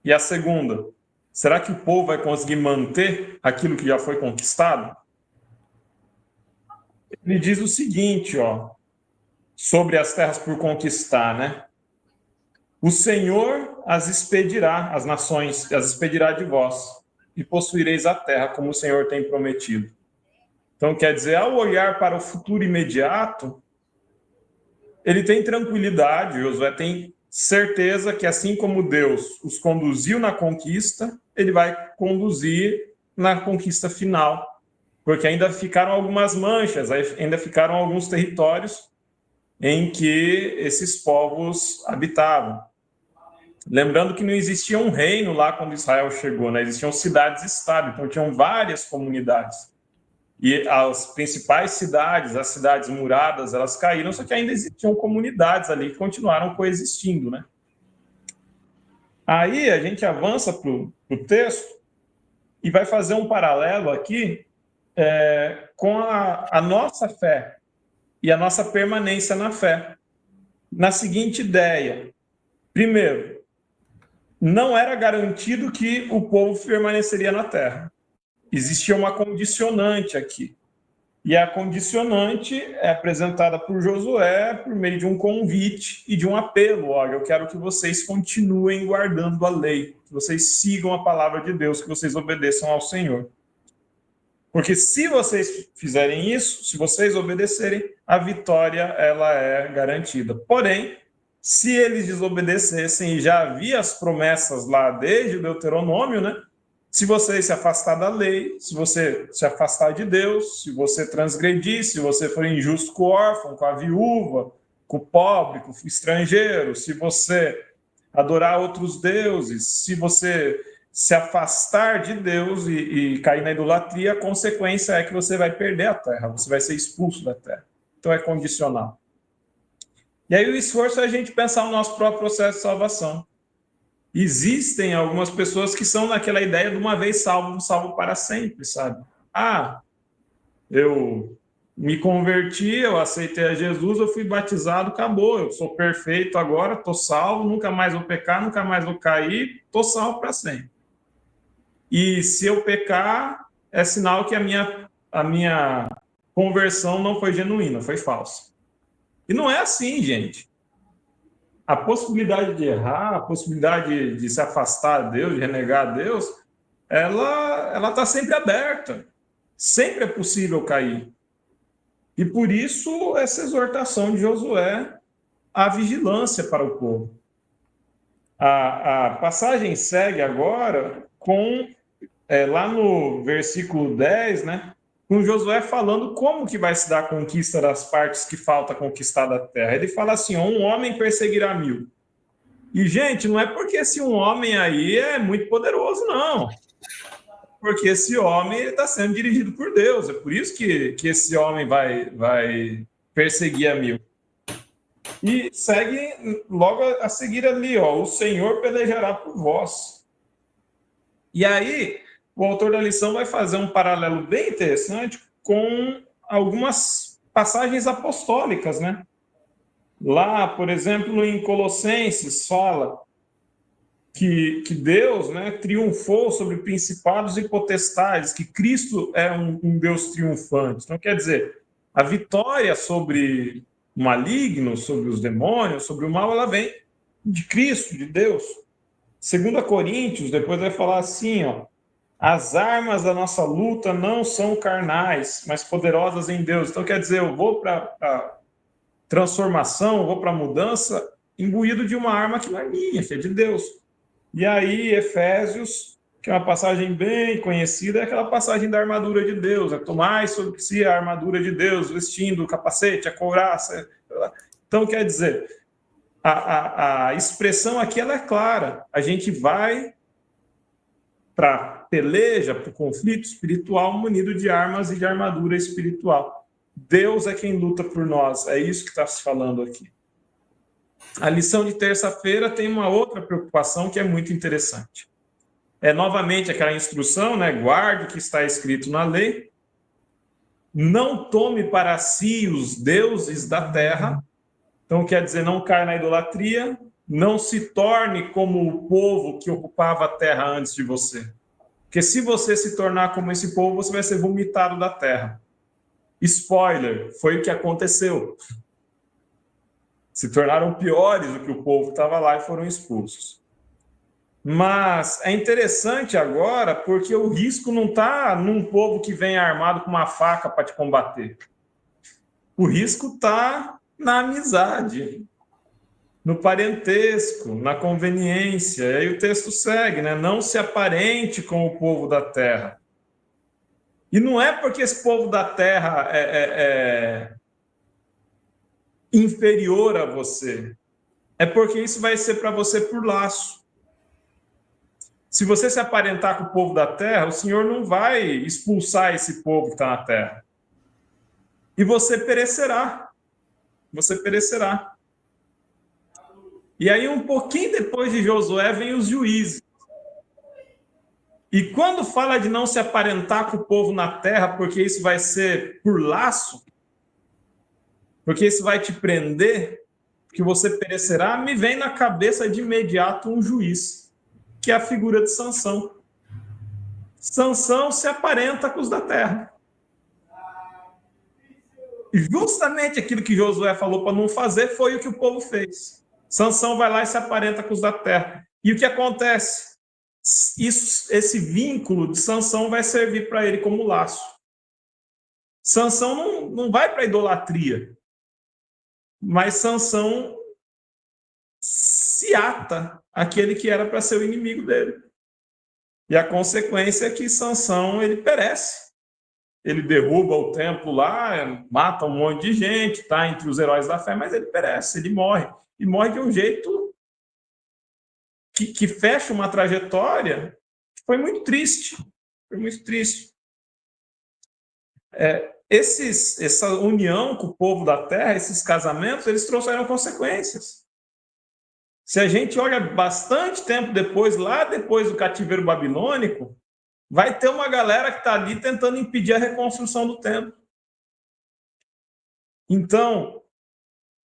E a segunda, será que o povo vai conseguir manter aquilo que já foi conquistado? Ele diz o seguinte, sobre as terras por conquistar, né? O Senhor as expedirá, as nações, as expedirá de vós, e possuireis a terra, como o Senhor tem prometido. Então, quer dizer, ao olhar para o futuro imediato, ele tem tranquilidade, Josué tem certeza que, assim como Deus os conduziu na conquista, ele vai conduzir na conquista final. Porque ainda ficaram algumas manchas, ainda ficaram alguns territórios em que esses povos habitavam. Lembrando que não existia um reino lá quando Israel chegou, né? Existiam cidades-estado, então tinham várias comunidades. E as principais cidades, as cidades muradas, elas caíram, só que ainda existiam comunidades ali que continuaram coexistindo, né? Aí a gente avança para o texto e vai fazer um paralelo aqui com a nossa fé e a nossa permanência na fé. Na seguinte ideia: primeiro, não era garantido que o povo permaneceria na terra. Existia uma condicionante aqui. E a condicionante é apresentada por Josué por meio de um convite e de um apelo. Olha, eu quero que vocês continuem guardando a lei, que vocês sigam a palavra de Deus, que vocês obedeçam ao Senhor. Porque se vocês fizerem isso, se vocês obedecerem, a vitória ela é garantida. Porém, se eles desobedecessem, e já havia as promessas lá desde o Deuteronômio, né? Se você se afastar da lei, se você se afastar de Deus, se você transgredir, se você for injusto com o órfão, com a viúva, com o pobre, com o estrangeiro, se você adorar outros deuses, se você se afastar de Deus e cair na idolatria, a consequência é que você vai perder a terra, você vai ser expulso da terra. Então é condicional. E aí o esforço é a gente pensar no nosso próprio processo de salvação. Existem algumas pessoas que são naquela ideia de uma vez salvo, salvo para sempre, sabe? Eu me converti, eu aceitei a Jesus, eu fui batizado, acabou, eu sou perfeito agora, estou salvo, nunca mais vou pecar, nunca mais vou cair, estou salvo para sempre. E se eu pecar, é sinal que a minha conversão não foi genuína, foi falsa. E não é assim, gente. A possibilidade de errar, a possibilidade de se afastar de Deus, de renegar a Deus, ela está sempre aberta. Sempre é possível cair. E por isso essa exortação de Josué à vigilância para o povo. A passagem segue agora com, lá no versículo 10, né? Com Josué falando como que vai se dar a conquista das partes que falta conquistar da terra. Ele fala assim, um homem perseguirá 1000. E, gente, não é porque esse um homem aí é muito poderoso, não. Porque esse homem está sendo dirigido por Deus. É por isso que esse homem vai perseguir a 1000. E segue logo a seguir ali, o Senhor pelejará por vós. E aí, o autor da lição vai fazer um paralelo bem interessante com algumas passagens apostólicas, né? Lá, por exemplo, em Colossenses, fala que Deus, né, triunfou sobre principados e potestades, que Cristo é um Deus triunfante. Então, quer dizer, a vitória sobre maligno, sobre os demônios, sobre o mal, ela vem de Cristo, de Deus. 2 Coríntios, depois vai falar assim, ó, as armas da nossa luta não são carnais, mas poderosas em Deus. Então, quer dizer, eu vou para a transformação, eu vou para a mudança, imbuído de uma arma que não é minha, que é de Deus. E aí, Efésios, que é uma passagem bem conhecida, é aquela passagem da armadura de Deus, é tomar sobre si a armadura de Deus, vestindo o capacete, a couraça. Então, quer dizer, a expressão aqui ela é clara. A gente vai para a peleja, para o conflito espiritual, munido de armas e de armadura espiritual. Deus é quem luta por nós. É isso que está se falando aqui. A lição de terça-feira tem uma outra preocupação que é muito interessante. É novamente aquela instrução, né? Guarde o que está escrito na lei. Não tome para si os deuses da terra. Então, quer dizer, não caia na idolatria, não se torne como o povo que ocupava a terra antes de você. Porque se você se tornar como esse povo, você vai ser vomitado da terra. Spoiler, foi o que aconteceu. Se tornaram piores do que o povo que estava lá e foram expulsos. Mas é interessante agora, porque o risco não está num povo que vem armado com uma faca para te combater. O risco está na amizade, no parentesco, na conveniência. E aí o texto segue, né? Não se aparente com o povo da terra. E não é porque esse povo da terra é inferior a você. É porque isso vai ser para você por laço. Se você se aparentar com o povo da terra, o Senhor não vai expulsar esse povo que está na terra. E você perecerá. Você perecerá. E aí, um pouquinho depois de Josué, vem os juízes. E quando fala de não se aparentar com o povo na terra, porque isso vai ser por laço, porque isso vai te prender, que você perecerá, me vem na cabeça de imediato um juiz, que é a figura de Sansão. Sansão se aparenta com os da terra. E justamente aquilo que Josué falou para não fazer foi o que o povo fez. Sansão vai lá e se aparenta com os da terra. E o que acontece? Esse vínculo de Sansão vai servir para ele como laço. Sansão não vai para a idolatria, mas Sansão se ata àquele que era para ser o inimigo dele. E a consequência é que Sansão ele perece. Ele derruba o templo lá, mata um monte de gente, está entre os heróis da fé, mas ele perece, ele morre. E morre de um jeito que fecha uma trajetória que foi muito triste. Foi muito triste. Essa união com o povo da terra, esses casamentos, eles trouxeram consequências. Se a gente olha bastante tempo depois, lá depois do cativeiro babilônico, vai ter uma galera que está ali tentando impedir a reconstrução do templo. Então,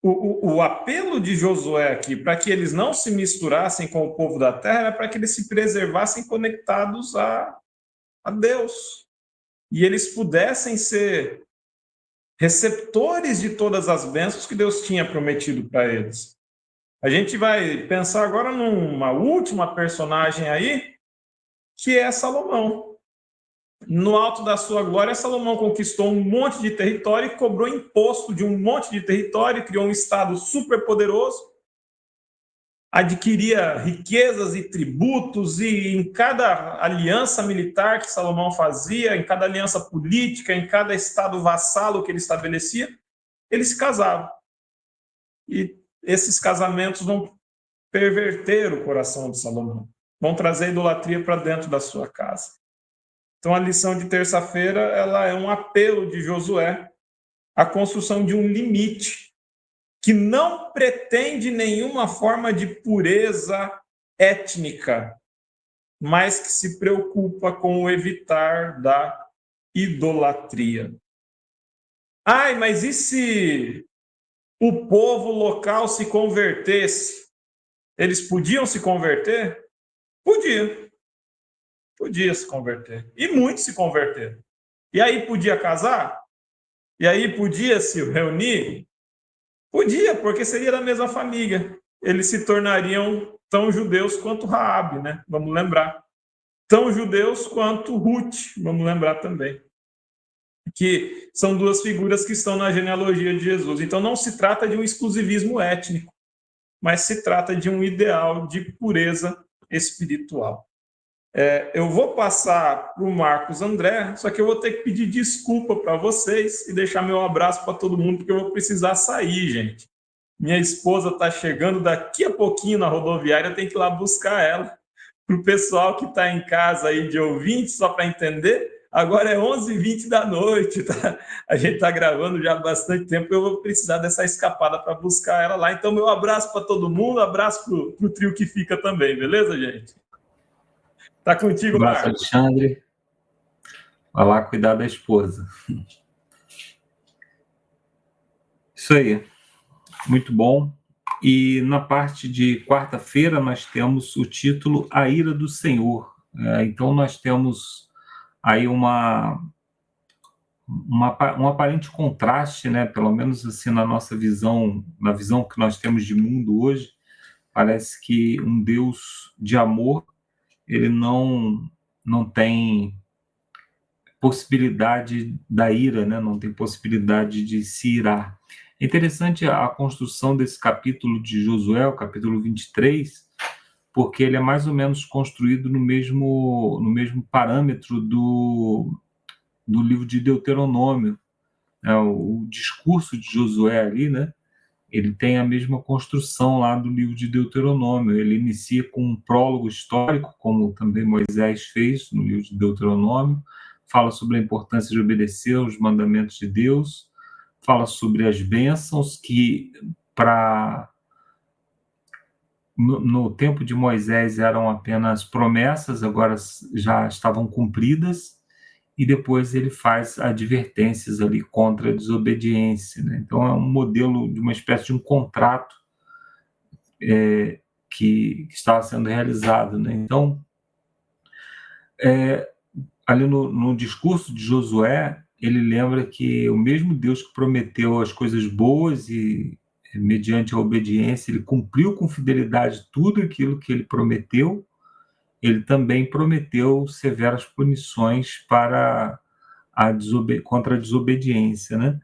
o apelo de Josué aqui, para que eles não se misturassem com o povo da terra, era para que eles se preservassem conectados a Deus. E eles pudessem ser receptores de todas as bênçãos que Deus tinha prometido para eles. A gente vai pensar agora numa última personagem aí, que é Salomão. No alto da sua glória, Salomão conquistou um monte de território e cobrou imposto de um monte de território, criou um estado super poderoso, adquiria riquezas e tributos, e em cada aliança militar que Salomão fazia, em cada aliança política, em cada estado vassalo que ele estabelecia, ele se casava. E esses casamentos vão perverter o coração de Salomão, vão trazer idolatria para dentro da sua casa. Então, a lição de terça-feira ela é um apelo de Josué à construção de um limite que não pretende nenhuma forma de pureza étnica, mas que se preocupa com o evitar da idolatria. Ai, mas e se o povo local se convertesse? Eles podiam se converter? Podiam. Podia se converter. E muitos se converteram. E aí podia casar? E aí podia se reunir? Podia, porque seria da mesma família. Eles se tornariam tão judeus quanto Raabe, né? Vamos lembrar. Tão judeus quanto Ruth, vamos lembrar também. Que são duas figuras que estão na genealogia de Jesus. Então não se trata de um exclusivismo étnico, mas se trata de um ideal de pureza espiritual. Eu vou passar para o Marcos André, só que eu vou ter que pedir desculpa para vocês e deixar meu abraço para todo mundo, porque eu vou precisar sair, gente. Minha esposa está chegando daqui a pouquinho na rodoviária, eu tenho que ir lá buscar ela. Para o pessoal que está em casa aí de ouvintes, só para entender, agora é 11h20 da noite, tá? A gente está gravando já há bastante tempo, eu vou precisar dessa escapada para buscar ela lá. Então, meu abraço para todo mundo, abraço para o trio que fica também, beleza, gente? Tá contigo, Abraço, Marcos. Alexandre. Vai lá cuidar da esposa. Isso aí. Muito bom. E na parte de quarta-feira nós temos o título A Ira do Senhor. Então nós temos aí um aparente contraste, né? Pelo menos assim na nossa visão, na visão que nós temos de mundo hoje, parece que um Deus de amor, ele não tem possibilidade da ira, né? Não tem possibilidade de se irar. É interessante a construção desse capítulo de Josué, o capítulo 23, porque ele é mais ou menos construído no mesmo parâmetro do livro de Deuteronômio. O discurso de Josué ali, né? Ele tem a mesma construção lá do livro de Deuteronômio. Ele inicia com um prólogo histórico, como também Moisés fez no livro de Deuteronômio, fala sobre a importância de obedecer aos mandamentos de Deus, fala sobre as bênçãos que, no tempo de Moisés, eram apenas promessas, agora já estavam cumpridas, e depois ele faz advertências ali contra a desobediência, né? Então é um modelo de uma espécie de um contrato que estava sendo realizado, né? Então, ali no discurso de Josué, ele lembra que o mesmo Deus que prometeu as coisas boas e, mediante a obediência, ele cumpriu com fidelidade tudo aquilo que ele prometeu, ele também prometeu severas punições contra a desobediência, né?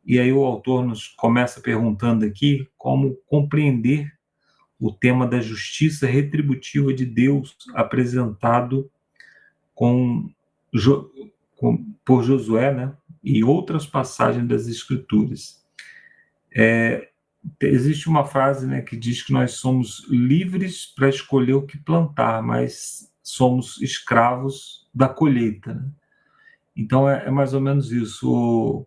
E aí o autor nos começa perguntando aqui como compreender o tema da justiça retributiva de Deus apresentado por Josué, né? E outras passagens das Escrituras. Existe uma frase, né, que diz que nós somos livres para escolher o que plantar, mas somos escravos da colheita, né? Então é mais ou menos isso. O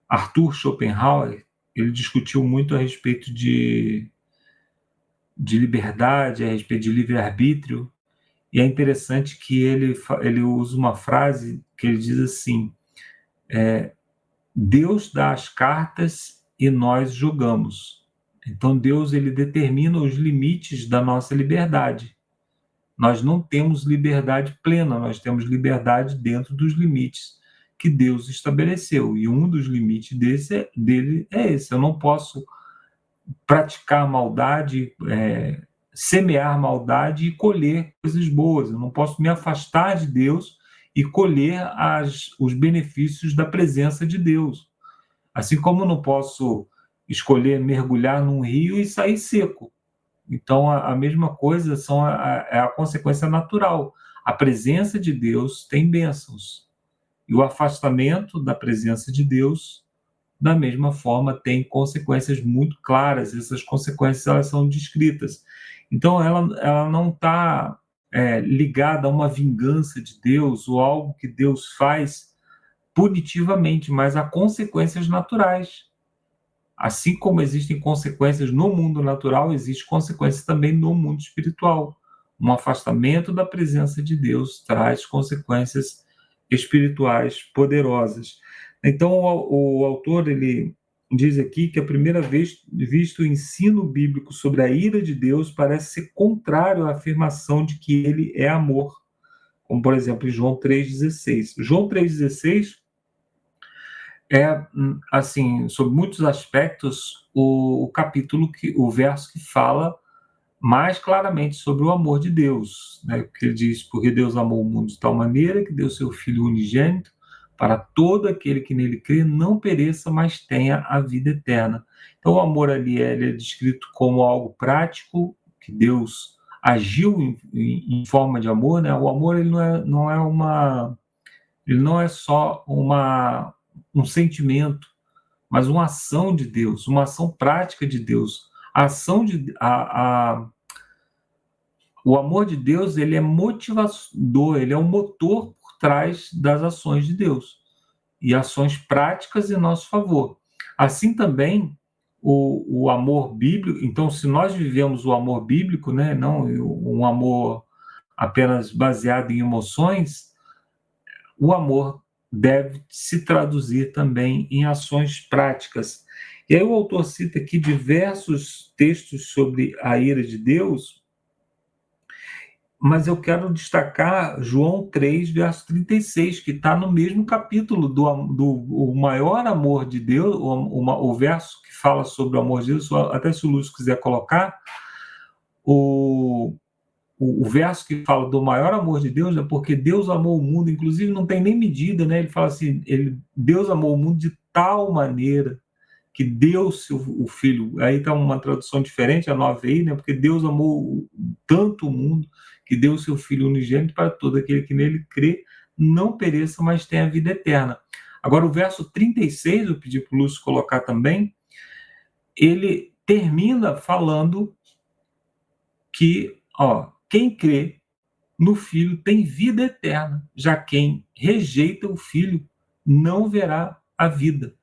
Arthur Schopenhauer, ele discutiu muito a respeito de liberdade, a respeito de livre-arbítrio, e é interessante que ele usa uma frase que ele diz assim: Deus dá as cartas e nós jogamos. Então Deus, ele determina os limites da nossa liberdade. Nós não temos liberdade plena, nós temos liberdade dentro dos limites que Deus estabeleceu. E um dos limites dele é esse: eu não posso praticar maldade, semear maldade e colher coisas boas. Eu não posso me afastar de Deus e colher os benefícios da presença de Deus. Assim como eu não posso escolher mergulhar num rio e sair seco. Então, a mesma coisa é a consequência natural. A presença de Deus tem bênçãos. E o afastamento da presença de Deus, da mesma forma, tem consequências muito claras. Essas consequências, elas são descritas. Então, ela não está ligada a uma vingança de Deus ou algo que Deus faz punitivamente, mas a consequências naturais. Assim como existem consequências no mundo natural, existem consequências também no mundo espiritual. Um afastamento da presença de Deus traz consequências espirituais poderosas. Então, o autor, ele diz aqui que a primeira vez visto o ensino bíblico sobre a ira de Deus parece ser contrário à afirmação de que ele é amor, como, por exemplo, em João 3,16. João 3,16 assim, sob muitos aspectos, o verso que fala mais claramente sobre o amor de Deus, né? Porque ele diz: porque Deus amou o mundo de tal maneira que deu seu Filho unigênito para todo aquele que nele crê não pereça, mas tenha a vida eterna. Então o amor ali ele é descrito como algo prático, que Deus agiu em forma de amor, né? O amor ele não é só um sentimento, mas uma ação de Deus, uma ação prática de Deus. O amor de Deus ele é motivador, ele é um motor por trás das ações de Deus e ações práticas em nosso favor. Assim também o amor bíblico. Então, se nós vivemos o amor bíblico, né, não um amor apenas baseado em emoções, o amor deve se traduzir também em ações práticas. E aí o autor cita aqui diversos textos sobre a ira de Deus, mas eu quero destacar João 3, verso 36, que está no mesmo capítulo do maior amor de Deus, o verso que fala sobre o amor de Deus. Até se o Lúcio quiser colocar, o verso que fala do maior amor de Deus, é porque Deus amou o mundo, inclusive não tem nem medida, né? Ele fala assim, Deus amou o mundo de tal maneira que deu o Filho. Aí está uma tradução diferente, a nova aí, né? Porque Deus amou tanto o mundo que deu o seu Filho unigênito para todo aquele que nele crê não pereça, mas tenha a vida eterna. Agora, o verso 36, eu pedi para o Lúcio colocar também, ele termina falando que, quem crê no Filho tem vida eterna, já quem rejeita o Filho não verá a vida,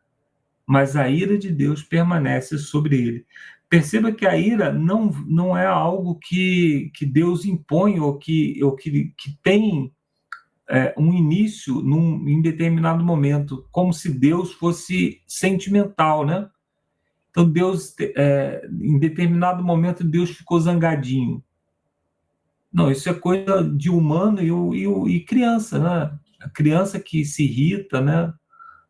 mas a ira de Deus permanece sobre ele. Perceba que a ira não é algo que Deus impõe ou que tem um início em determinado momento, como se Deus fosse sentimental, né? Então Deus, em determinado momento, Deus ficou zangadinho. Não, isso é coisa de humano e criança, né? A criança que se irrita, né?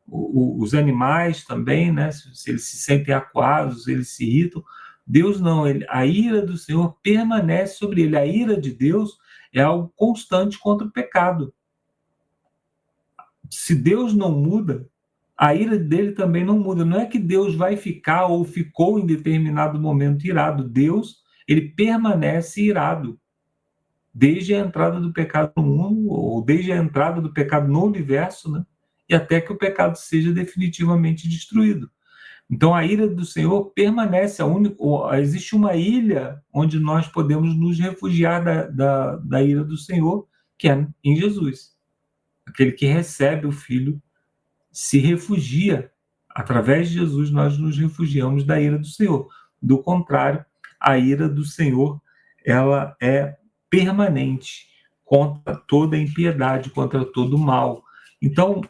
Os animais também, né? Se eles se sentem acuados, eles se irritam. Deus não, a ira do Senhor permanece sobre ele. A ira de Deus é algo constante contra o pecado. Se Deus não muda, a ira dele também não muda. Não é que Deus vai ficar ou ficou em determinado momento irado. Deus, ele permanece irado desde a entrada do pecado no mundo, ou desde a entrada do pecado no universo, né? E até que o pecado seja definitivamente destruído. Então a ira do Senhor permanece. Existe uma ilha onde nós podemos nos refugiar da ira do Senhor, que é em Jesus. Aquele que recebe o Filho se refugia. Através de Jesus nós nos refugiamos da ira do Senhor. Do contrário, a ira do Senhor ela é permanente contra toda impiedade, contra todo mal. Então,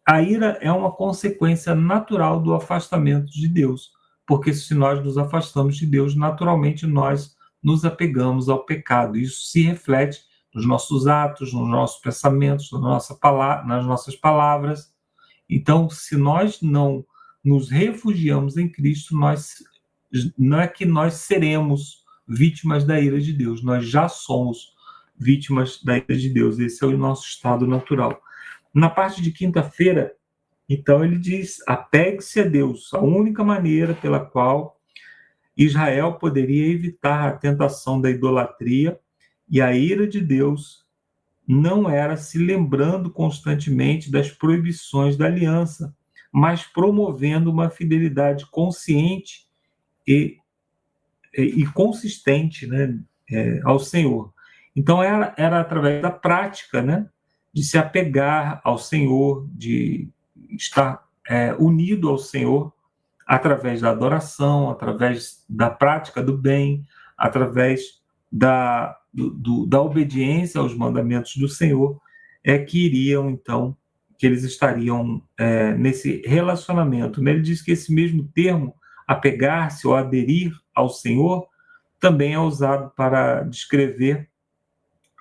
a ira é uma consequência natural do afastamento de Deus, porque se nós nos afastamos de Deus, naturalmente nós nos apegamos ao pecado. Isso se reflete nos nossos atos, nos nossos pensamentos, nas nossas palavras. Então, se nós não nos refugiamos em Cristo, não é que nós seremos vítimas da ira de Deus, nós já somos vítimas da ira de Deus. Esse é o nosso estado natural. Na parte de quinta-feira, então, ele diz: apegue-se a Deus, a única maneira pela qual Israel poderia evitar a tentação da idolatria e a ira de Deus não era se lembrando constantemente das proibições da aliança, mas promovendo uma fidelidade consciente e consistente, né, ao Senhor. Então, era através da prática, né, de se apegar ao Senhor, de estar unido ao Senhor, através da adoração, através da prática do bem, através da obediência aos mandamentos do Senhor, que eles estariam nesse relacionamento. Ele diz que esse mesmo termo, apegar-se ou aderir ao Senhor, também é usado para descrever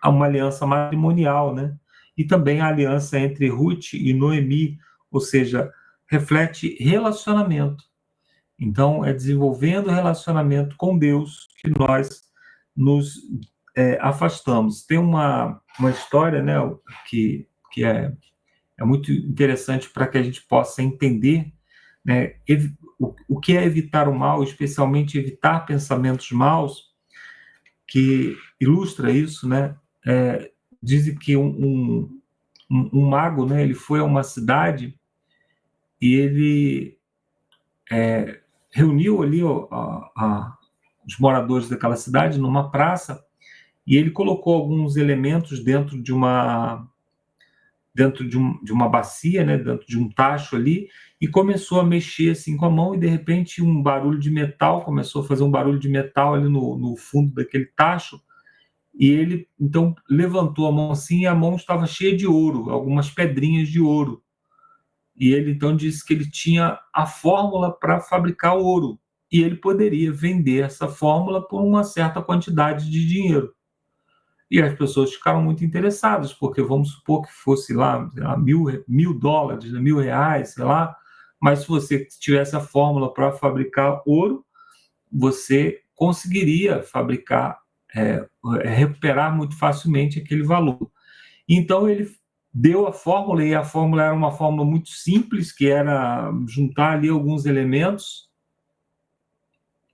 uma aliança matrimonial, né? E também a aliança entre Ruth e Noemi, ou seja, reflete relacionamento. Então, é desenvolvendo relacionamento com Deus que nós nos afastamos. Tem uma história, né, que é muito interessante para que a gente possa entender, né, o que é evitar o mal, especialmente evitar pensamentos maus, que ilustra isso, né? Dizem que um mago, né, ele foi a uma cidade e ele reuniu ali os moradores daquela cidade numa praça e ele colocou alguns elementos dentro de uma bacia, né, dentro de um tacho ali, e começou a mexer assim com a mão, e de repente um barulho de metal, começou a fazer um barulho de metal ali no fundo daquele tacho, e ele então levantou a mão assim, e a mão estava cheia de ouro, algumas pedrinhas de ouro. E ele então disse que ele tinha a fórmula para fabricar ouro, e ele poderia vender essa fórmula por uma certa quantidade de dinheiro. E as pessoas ficaram muito interessadas, porque vamos supor que fosse lá $1.000, né, R$1.000, sei lá, mas se você tivesse a fórmula para fabricar ouro, você conseguiria fabricar, recuperar muito facilmente aquele valor. Então ele deu a fórmula, e a fórmula era uma fórmula muito simples, que era juntar ali alguns elementos,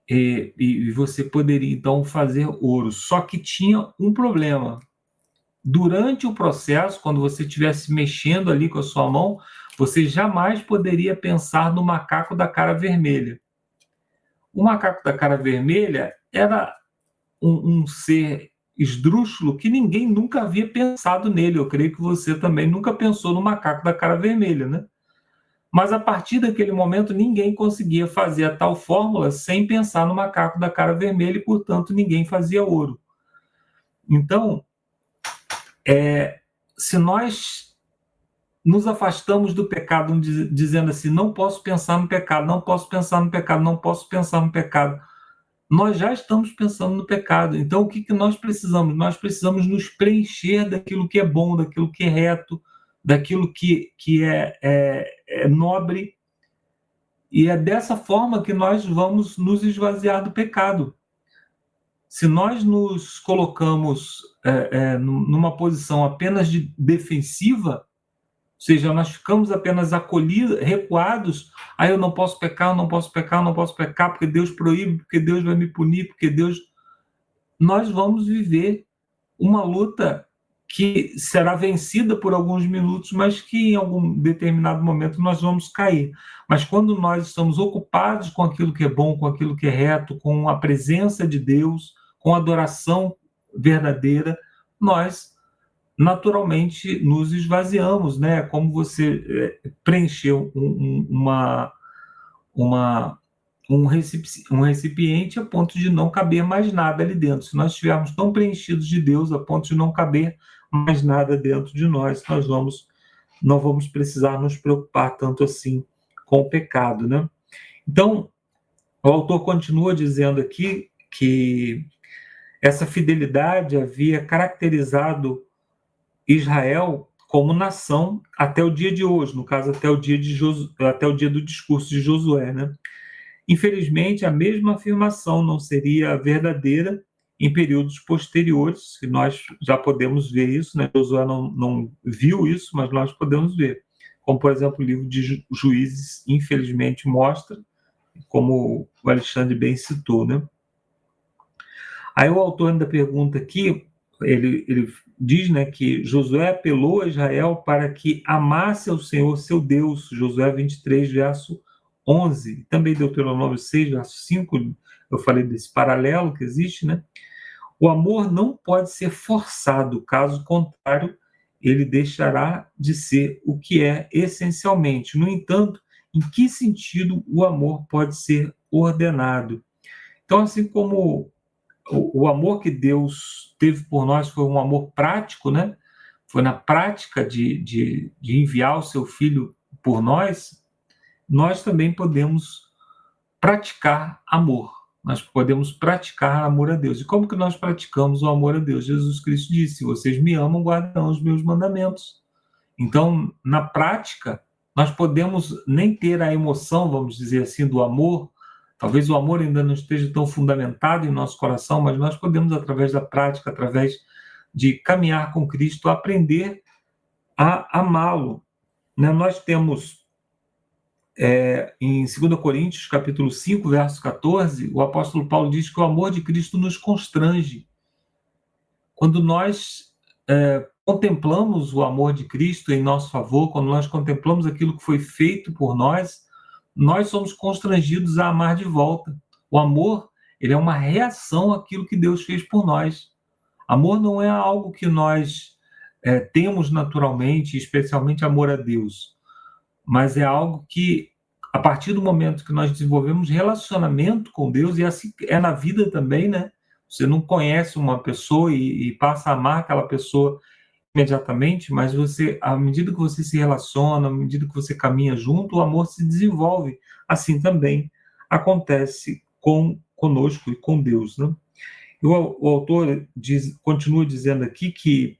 e você poderia então fazer ouro. Só que tinha um problema. Durante o processo, quando você estivesse mexendo ali com a sua mão, você jamais poderia pensar no macaco da cara vermelha. O macaco da cara vermelha era um ser esdrúxulo que ninguém nunca havia pensado nele. Eu creio que você também nunca pensou no macaco da cara vermelha, né? Mas a partir daquele momento ninguém conseguia fazer a tal fórmula sem pensar no macaco da cara vermelha, e portanto ninguém fazia ouro. Então, se nós nos afastamos do pecado dizendo assim, não posso pensar no pecado, não posso pensar no pecado, não posso pensar no pecado, nós já estamos pensando no pecado. Então o que nós precisamos? Nós precisamos nos preencher daquilo que é bom, daquilo que é reto, daquilo que é nobre, e é dessa forma que nós vamos nos esvaziar do pecado. Se nós nos colocamos numa posição apenas de defensiva, ou seja, nós ficamos apenas acolhidos, recuados, aí eu não posso pecar, eu não posso pecar, eu não posso pecar, porque Deus proíbe, porque Deus vai me punir, porque Deus... Nós vamos viver uma luta que será vencida por alguns minutos, mas que em algum determinado momento nós vamos cair. Mas quando nós estamos ocupados com aquilo que é bom, com aquilo que é reto, com a presença de Deus, com a adoração verdadeira, nós naturalmente nos esvaziamos, né? Como você preencheu um recipiente a ponto de não caber mais nada ali dentro. Se nós estivermos tão preenchidos de Deus a ponto de não caber mais nada dentro de nós, não vamos precisar nos preocupar tanto assim com o pecado, né? Então, o autor continua dizendo aqui que essa fidelidade havia caracterizado Israel como nação até o dia de hoje, no caso até o dia do discurso de Josué, né? Infelizmente, a mesma afirmação não seria verdadeira em períodos posteriores, que nós já podemos ver isso, né? Josué não viu isso, mas nós podemos ver. Como, por exemplo, o livro de Juízes, infelizmente, mostra, como o Alexandre bem citou, né? Aí o autor ainda pergunta aqui, ele diz, né, que Josué apelou a Israel para que amasse ao Senhor, seu Deus, Josué 23, verso 11, também Deuteronômio 6, verso 5, eu falei desse paralelo que existe, né? O amor não pode ser forçado, caso contrário, ele deixará de ser o que é essencialmente. No entanto, em que sentido o amor pode ser ordenado? Então, assim como o amor que Deus teve por nós foi um amor prático, né? Foi na prática de enviar o seu Filho por nós, nós também podemos praticar amor. Nós podemos praticar amor a Deus. E como que nós praticamos o amor a Deus? Jesus Cristo disse, vocês me amam, guardarão os meus mandamentos. Então, na prática, nós podemos nem ter a emoção, vamos dizer assim, do amor. Talvez o amor ainda não esteja tão fundamentado em nosso coração, mas nós podemos, através da prática, através de caminhar com Cristo, aprender a amá-lo. Né? Nós temos, em 2 Coríntios, capítulo 5, verso 14, o apóstolo Paulo diz que o amor de Cristo nos constrange. Quando nós contemplamos o amor de Cristo em nosso favor, quando nós contemplamos aquilo que foi feito por nós, nós somos constrangidos a amar de volta. O amor, ele é uma reação àquilo que Deus fez por nós. Amor não é algo que nós temos naturalmente, especialmente amor a Deus, mas é algo que, a partir do momento que nós desenvolvemos relacionamento com Deus, e assim é na vida também, né? Você não conhece uma pessoa e passa a amar aquela pessoa imediatamente, mas você, à medida que você se relaciona, à medida que você caminha junto, o amor se desenvolve. Assim também acontece conosco e com Deus, né? E o autor continua dizendo aqui que,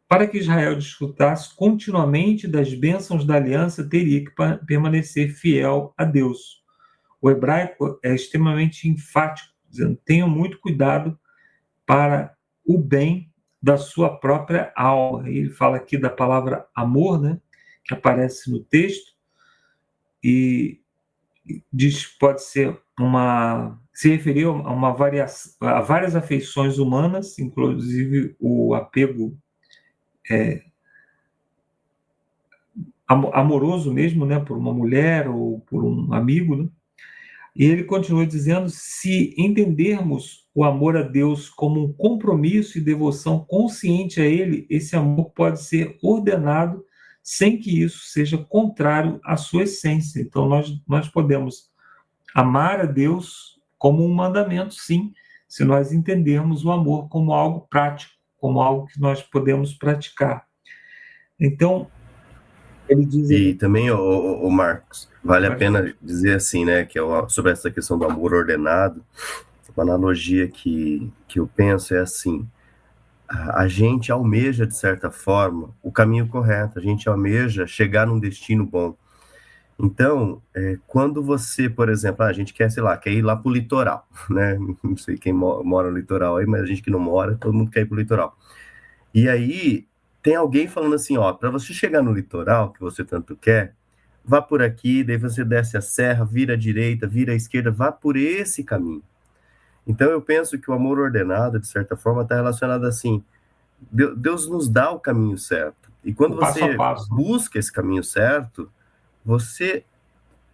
para que Israel desfrutasse continuamente das bênçãos da aliança, teria que permanecer fiel a Deus. O hebraico é extremamente enfático, dizendo: tenham muito cuidado para o bem da sua própria alma. Ele fala aqui da palavra amor, né, que aparece no texto, e diz que pode ser se referir a várias afeições humanas, inclusive o apego amoroso mesmo, né, por uma mulher ou por um amigo, né? E ele continua dizendo: se entendermos o amor a Deus como um compromisso e devoção consciente a Ele, esse amor pode ser ordenado sem que isso seja contrário à sua essência. Então, nós podemos amar a Deus como um mandamento, sim, se nós entendermos o amor como algo prático, como algo que nós podemos praticar. Então, ele diz... E também, o Marcos, vale a pena dizer assim, né, que sobre essa questão do amor ordenado, uma analogia que eu penso é assim: a gente almeja, de certa forma, o caminho correto, a gente almeja chegar num destino bom. Então, quando você, por exemplo, a gente quer, sei lá, quer ir lá pro litoral, né, não sei quem mora no litoral aí, mas a gente que não mora, todo mundo quer ir pro litoral. E aí, tem alguém falando assim, ó, para você chegar no litoral, que você tanto quer, vá por aqui, daí você desce a serra, vira à direita, vira à esquerda, vá por esse caminho. Então, eu penso que o amor ordenado, de certa forma, está relacionado assim: Deus nos dá o caminho certo. E quando você busca esse caminho certo, você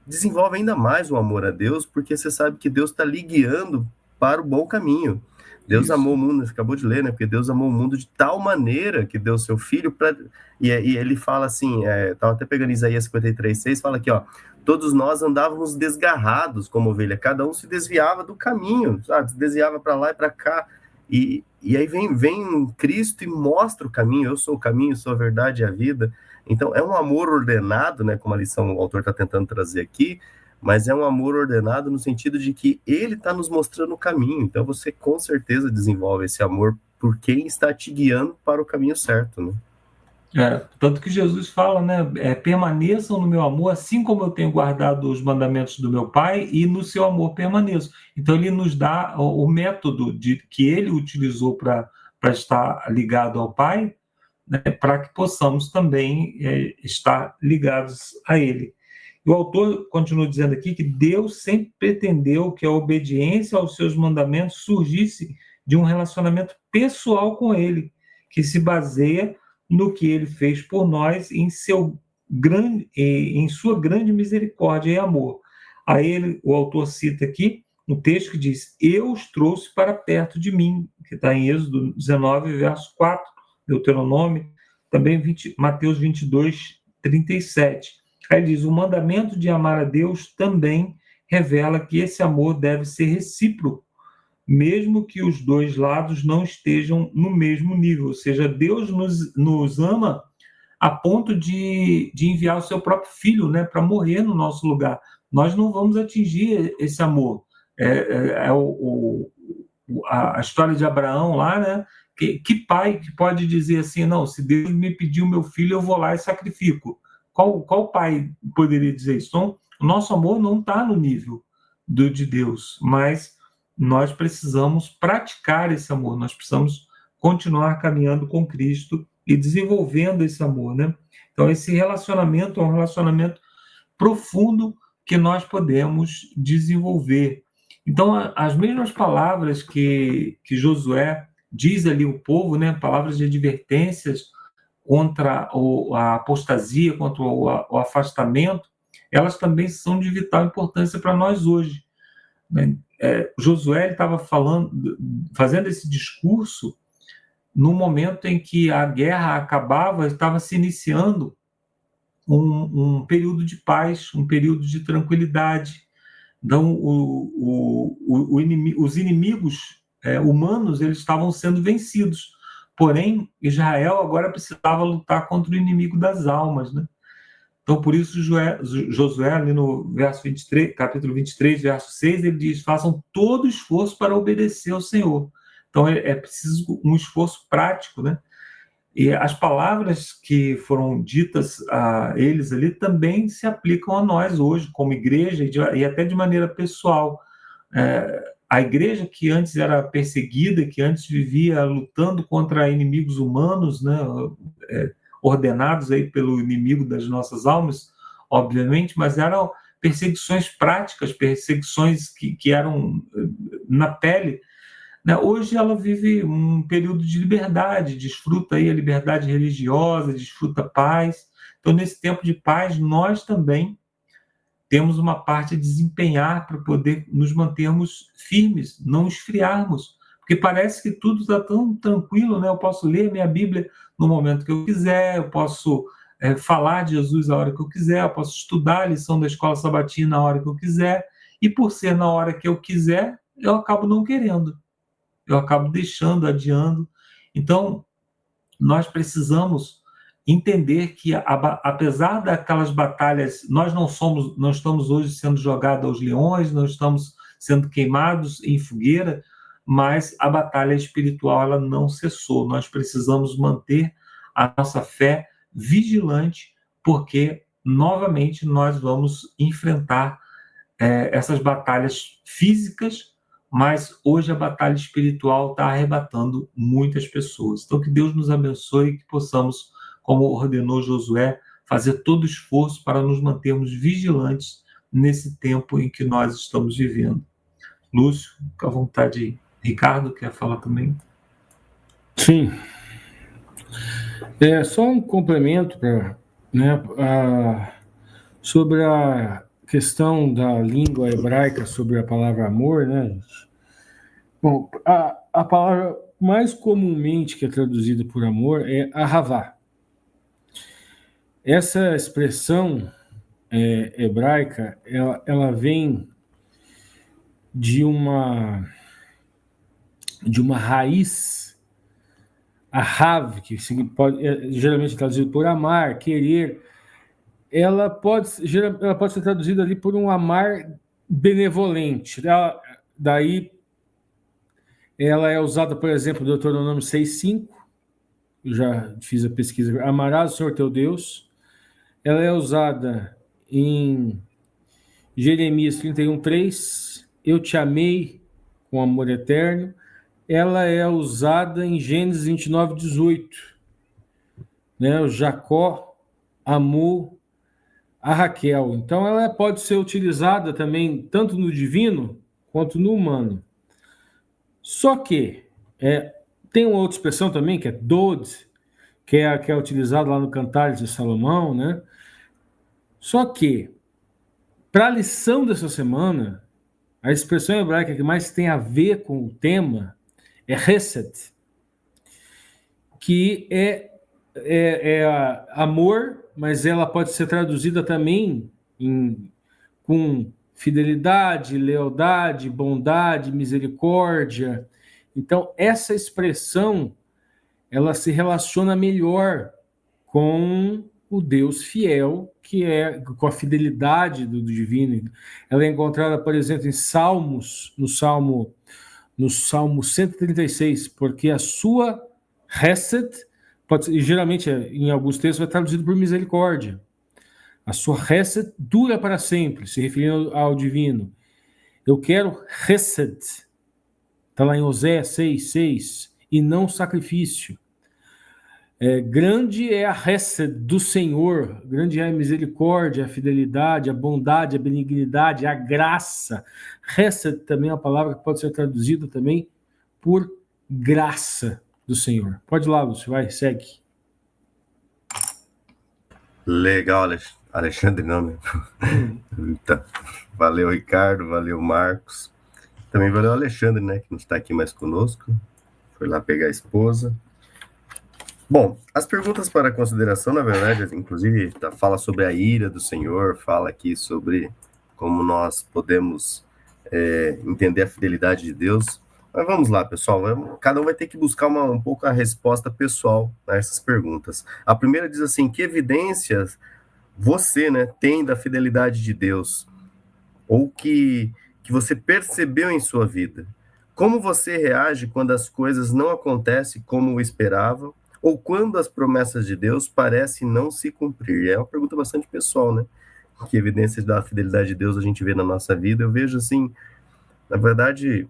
desenvolve ainda mais o amor a Deus, porque você sabe que Deus está lhe guiando para o bom caminho. Deus amou o mundo, você acabou de ler, né? Porque Deus amou o mundo de tal maneira que deu seu filho para... E ele fala assim, estava até pegando Isaías 53:6, fala aqui, ó: todos nós andávamos desgarrados como ovelha, cada um se desviava do caminho, sabe? Se desviava para lá e para cá. E aí vem Cristo e mostra o caminho: eu sou o caminho, sou a verdade e a vida. Então, é um amor ordenado, né? Como a lição o autor está tentando trazer aqui, mas é um amor ordenado no sentido de que ele está nos mostrando o caminho. Então, você com certeza desenvolve esse amor por quem está te guiando para o caminho certo, né? Tanto que Jesus fala, né? Permaneçam no meu amor, assim como eu tenho guardado os mandamentos do meu Pai, e no seu amor permaneço. Então, ele nos dá o método que ele utilizou para estar ligado ao Pai, né, para que possamos também estar ligados a ele. O autor continua dizendo aqui que Deus sempre pretendeu que a obediência aos seus mandamentos surgisse de um relacionamento pessoal com ele, que se baseia no que ele fez por nós em sua grande misericórdia e amor. Aí o autor cita aqui um texto que diz: eu os trouxe para perto de mim, que está em Êxodo 19, verso 4, Deuteronômio, também Mateus 22, 37. Aí ele diz: o mandamento de amar a Deus também revela que esse amor deve ser recíproco, mesmo que os dois lados não estejam no mesmo nível. Ou seja, Deus nos ama a ponto de enviar o seu próprio filho, né, para morrer no nosso lugar. Nós não vamos atingir esse amor. A história de Abraão lá, né? Que pai que pode dizer assim: não, se Deus me pediu meu filho, eu vou lá e sacrifico? Qual pai poderia dizer isso? Então, o nosso amor não está no nível de Deus, mas nós precisamos praticar esse amor, nós precisamos continuar caminhando com Cristo e desenvolvendo esse amor, né? Então, esse relacionamento é um relacionamento profundo que nós podemos desenvolver. Então, as mesmas palavras que Josué diz ali ao povo, né, palavras de advertências contra a apostasia, contra o afastamento, elas também são de vital importância para nós hoje, né? Josué estava fazendo esse discurso no momento em que a guerra acabava, estava se iniciando um período de paz, um período de tranquilidade. Então, os inimigos humanos, eles estavam sendo vencidos. Porém, Israel agora precisava lutar contra o inimigo das almas, né? Então, por isso, Josué, ali no verso 23, capítulo 23, verso 6, ele diz: façam todo esforço para obedecer ao Senhor. Então, é preciso um esforço prático, né? E as palavras que foram ditas a eles ali também se aplicam a nós hoje, como igreja, e até de maneira pessoal. A igreja que antes era perseguida, que antes vivia lutando contra inimigos humanos, né, ordenados aí pelo inimigo das nossas almas, obviamente, mas eram perseguições práticas, perseguições que eram na pele, né? Hoje ela vive um período de liberdade, desfruta aí a liberdade religiosa, desfruta paz. Então, nesse tempo de paz, nós também temos uma parte a desempenhar para poder nos mantermos firmes, não esfriarmos, porque parece que tudo está tão tranquilo, né? Eu posso ler minha Bíblia no momento que eu quiser, eu posso falar de Jesus a hora que eu quiser, eu posso estudar a lição da escola sabatina a hora que eu quiser, e por ser na hora que eu quiser, eu acabo não querendo, eu acabo deixando, adiando. Então, nós precisamos entender que, apesar daquelas batalhas, nós não estamos hoje sendo jogados aos leões, não estamos sendo queimados em fogueira, mas a batalha espiritual ela não cessou. Nós precisamos manter a nossa fé vigilante, porque, novamente, nós vamos enfrentar essas batalhas físicas, mas hoje a batalha espiritual está arrebatando muitas pessoas. Então, que Deus nos abençoe e que possamos, como ordenou Josué, fazer todo o esforço para nos mantermos vigilantes nesse tempo em que nós estamos vivendo. Lúcio, fica à vontade aí. Ricardo, quer falar também? Sim. Só um complemento sobre a questão da língua hebraica, sobre a palavra amor, né, gente? Bom, a palavra mais comumente que é traduzida por amor é ahavá. Essa expressão hebraica, ela vem de uma raiz, ahav, que geralmente é traduzido por amar, querer. Ela pode ser traduzida ali por um amar benevolente. Daí, ela é usada, por exemplo, no Deuteronômio 6,5. Eu já fiz a pesquisa. Amarás o Senhor teu Deus. Ela é usada em Jeremias 31,3. Eu te amei com amor eterno. Ela é usada em Gênesis 29,18. Né? O Jacó amou a Raquel. Então, ela pode ser utilizada também tanto no divino quanto no humano. Só que tem uma outra expressão também, que é dod, que é utilizada lá no Cantares de Salomão, né? Só que, para a lição dessa semana, a expressão hebraica que mais tem a ver com o tema é hesed, que é amor, mas ela pode ser traduzida também com fidelidade, lealdade, bondade, misericórdia. Então, essa expressão, ela se relaciona melhor com o Deus fiel, que é com a fidelidade do divino. Ela é encontrada, por exemplo, em Salmos, no Salmo 136, porque a sua hesed, geralmente em alguns textos vai traduzido por misericórdia. A sua Hesed dura para sempre, se referindo ao divino. Eu quero Hesed, está lá em Oséias 6:6, e não sacrifício. Grande é a Hesed do Senhor, grande é a misericórdia, a fidelidade, a bondade, a benignidade, a graça. Hesed também é uma palavra que pode ser traduzida também por graça do Senhor. Pode ir lá, Lúcio, vai, segue. Legal, Alexandre, não, né? Tá. Valeu, Ricardo, valeu, Marcos. Também valeu, Alexandre, né, que não está aqui mais conosco. Foi lá pegar a esposa. Bom, as perguntas para consideração, na verdade, inclusive, fala sobre a ira do Senhor, fala aqui sobre como nós podemos entender a fidelidade de Deus. Mas vamos lá, pessoal, cada um vai ter que buscar um pouco a resposta pessoal a essas perguntas. A primeira diz assim: que evidências você, né, tem da fidelidade de Deus? Ou que você percebeu em sua vida? Como você reage quando as coisas não acontecem como esperava? Ou quando as promessas de Deus parecem não se cumprir? É uma pergunta bastante pessoal, né? Que evidências da fidelidade de Deus a gente vê na nossa vida? Eu vejo assim, na verdade,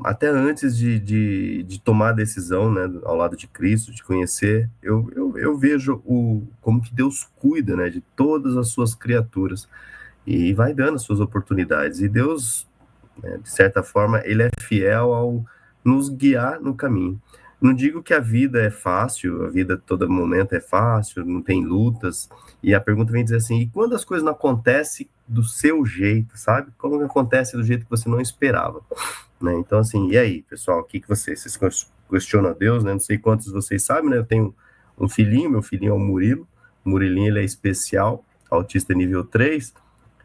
até antes de tomar a decisão, né, ao lado de Cristo, de conhecer, eu vejo como que Deus cuida, né, de todas as suas criaturas e vai dando as suas oportunidades. E Deus, né, de certa forma, ele é fiel ao nos guiar no caminho. Não digo que a vida é fácil, a vida a todo momento é fácil, não tem lutas. E a pergunta vem dizer assim: e quando as coisas não acontecem do seu jeito, sabe? Como que acontece do jeito que você não esperava? Né? Então, assim, e aí, pessoal, o que vocês questionam a Deus, né? Não sei quantos vocês sabem, né? Eu tenho um filhinho, meu filhinho é o Murilo. O Murilinho, ele é especial, autista nível 3,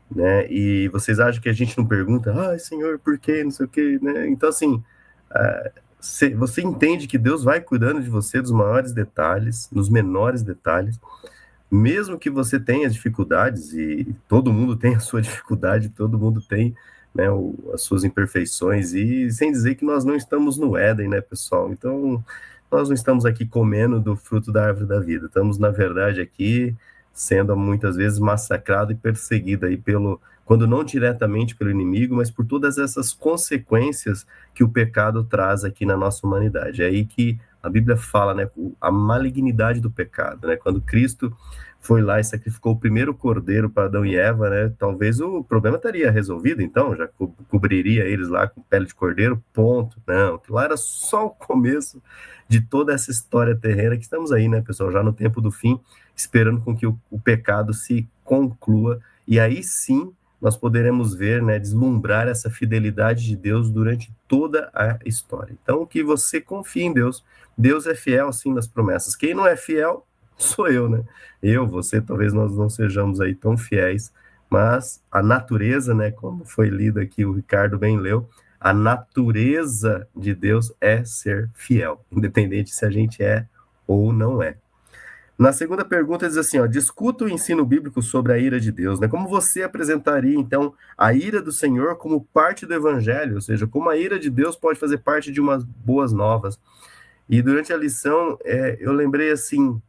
né? E vocês acham que a gente não pergunta, ai, Senhor, por quê? Não sei o quê, né? Então, assim, você entende que Deus vai cuidando de você dos maiores detalhes, nos menores detalhes, mesmo que você tenha dificuldades, e todo mundo tem a sua dificuldade, todo mundo tem, né, as suas imperfeições, e sem dizer que nós não estamos no Éden, né, pessoal? Então, nós não estamos aqui comendo do fruto da árvore da vida, estamos, na verdade, aqui sendo muitas vezes massacrado e perseguido aí quando não diretamente pelo inimigo, mas por todas essas consequências que o pecado traz aqui na nossa humanidade. É aí que a Bíblia fala, né, a malignidade do pecado, né? Quando Cristo foi lá e sacrificou o primeiro cordeiro para Adão e Eva, né? Talvez o problema estaria resolvido, então, já cobriria eles lá com pele de cordeiro, ponto. Não, aquilo lá era só o começo de toda essa história terrena que estamos aí, né, pessoal, já no tempo do fim, esperando com que o pecado se conclua, e aí sim nós poderemos ver, né, deslumbrar essa fidelidade de Deus durante toda a história. Então, que você confie em Deus. Deus é fiel, sim, nas promessas. Quem não é fiel, sou eu, né? Você, talvez nós não sejamos aí tão fiéis, mas a natureza, né, como foi lido aqui, o Ricardo bem leu, a natureza de Deus é ser fiel, independente se a gente é ou não é. Na segunda pergunta diz assim, discuta o ensino bíblico sobre a ira de Deus, né? Como você apresentaria, então, a ira do Senhor como parte do evangelho, ou seja, como a ira de Deus pode fazer parte de umas boas novas. E durante a lição, eu lembrei, assim,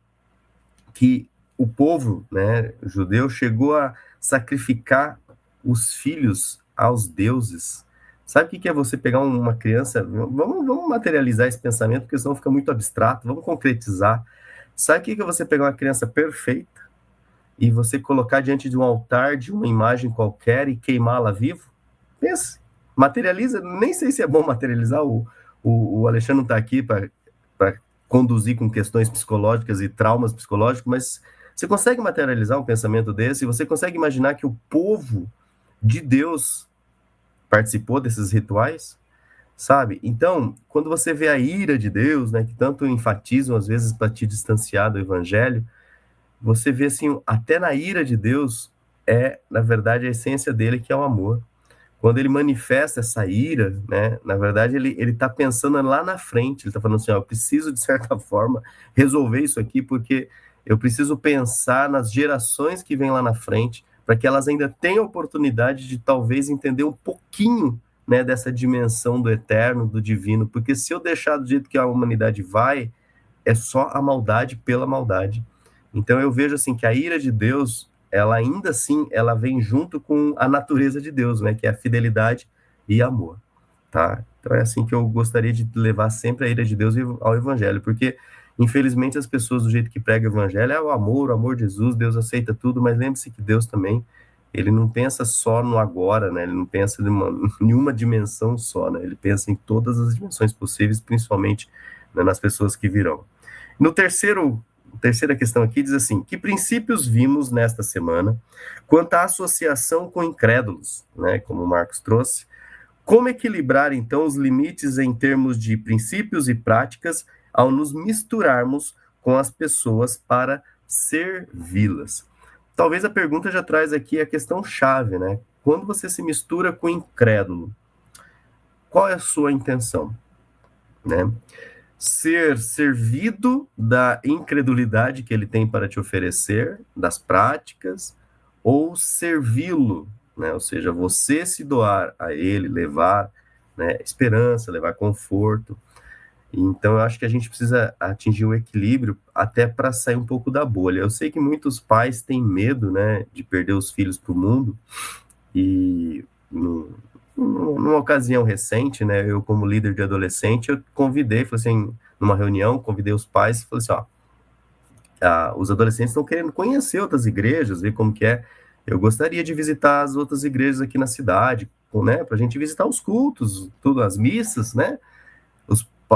que o povo, né, judeu chegou a sacrificar os filhos aos deuses. Sabe o que é você pegar uma criança? Vamos materializar esse pensamento, porque senão fica muito abstrato, vamos concretizar. Sabe o que é você pegar uma criança perfeita e você colocar diante de um altar, de uma imagem qualquer e queimá-la vivo? Pensa, materializa. Nem sei se é bom materializar, o Alexandre não está aqui para conduzir com questões psicológicas e traumas psicológicos, mas você consegue materializar um pensamento desse? Você consegue imaginar que o povo de Deus participou desses rituais? Sabe? Então, quando você vê a ira de Deus, né, que tanto enfatizam às vezes para te distanciar do evangelho, você vê assim, até na ira de Deus na verdade, a essência dele que é o amor. Quando ele manifesta essa ira, né, na verdade, ele está pensando lá na frente, ele está falando assim, eu preciso, de certa forma, resolver isso aqui, porque eu preciso pensar nas gerações que vêm lá na frente, para que elas ainda tenham oportunidade de talvez entender um pouquinho, né, dessa dimensão do eterno, do divino, porque se eu deixar do jeito que a humanidade vai, é só a maldade pela maldade. Então eu vejo assim que a ira de Deus, ela ainda assim, ela vem junto com a natureza de Deus, né, que é a fidelidade e amor, tá? Então é assim que eu gostaria de levar sempre a ira de Deus ao evangelho, porque infelizmente as pessoas do jeito que pregam o evangelho é o amor de Jesus, Deus aceita tudo, mas lembre-se que Deus também, ele não pensa só no agora, né? Ele não pensa em uma dimensão só, né? Ele pensa em todas as dimensões possíveis, principalmente, né, nas pessoas que virão. No terceira questão aqui diz assim: que princípios vimos nesta semana quanto à associação com incrédulos, né? Como o Marcos trouxe. Como equilibrar, então, os limites em termos de princípios e práticas ao nos misturarmos com as pessoas para servi-las? Talvez a pergunta já traz aqui a questão chave, né? Quando você se mistura com o incrédulo, qual é a sua intenção, né? Ser servido da incredulidade que ele tem para te oferecer, das práticas, ou servi-lo, né? Ou seja, você se doar a ele, levar, né, esperança, levar conforto. Então, eu acho que a gente precisa atingir o equilíbrio até para sair um pouco da bolha. Eu sei que muitos pais têm medo, né, de perder os filhos para o mundo, e numa ocasião recente, né, eu como líder de adolescente, eu convidei, falei assim, numa reunião, convidei os pais, falei assim, os adolescentes estão querendo conhecer outras igrejas, ver como que é. Eu gostaria de visitar as outras igrejas aqui na cidade, né, para a gente visitar os cultos, tudo, as missas, né.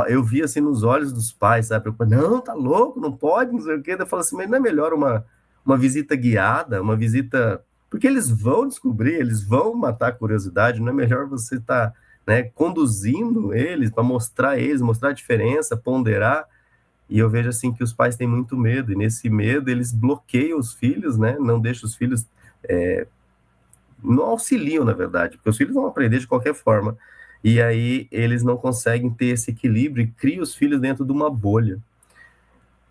Eu vi assim nos olhos dos pais, sabe? Não, tá louco, não pode, não sei o quê. Eu falo assim, mas não é melhor uma visita guiada, uma visita. Porque eles vão descobrir, eles vão matar a curiosidade, não é melhor você estar, né, conduzindo eles para mostrar a diferença, ponderar. E eu vejo assim que os pais têm muito medo, e nesse medo eles bloqueiam os filhos, né? Não deixam os filhos. Não auxiliam, na verdade, porque os filhos vão aprender de qualquer forma. E aí eles não conseguem ter esse equilíbrio e criam os filhos dentro de uma bolha.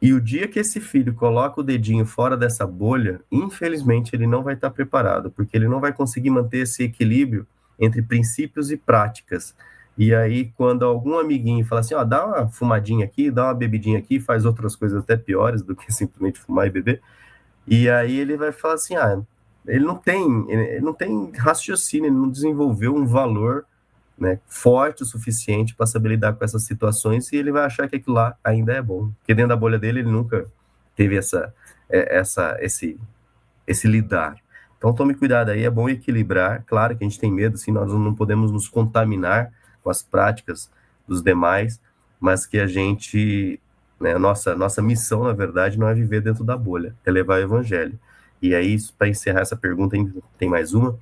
E o dia que esse filho coloca o dedinho fora dessa bolha, infelizmente ele não vai estar preparado, porque ele não vai conseguir manter esse equilíbrio entre princípios e práticas. E aí, quando algum amiguinho fala assim, dá uma fumadinha aqui, dá uma bebidinha aqui, faz outras coisas até piores do que simplesmente fumar e beber, e aí ele vai falar assim, ele não tem raciocínio, ele não desenvolveu um valor, né, forte o suficiente para saber lidar com essas situações, e ele vai achar que aquilo lá ainda é bom, porque dentro da bolha dele ele nunca teve esse lidar. Então tome cuidado aí, é bom equilibrar. Claro que a gente tem medo, assim, nós não podemos nos contaminar com as práticas dos demais, mas que a gente, né, nossa missão, na verdade, não é viver dentro da bolha, é levar o evangelho. E aí, para encerrar essa pergunta, tem mais uma.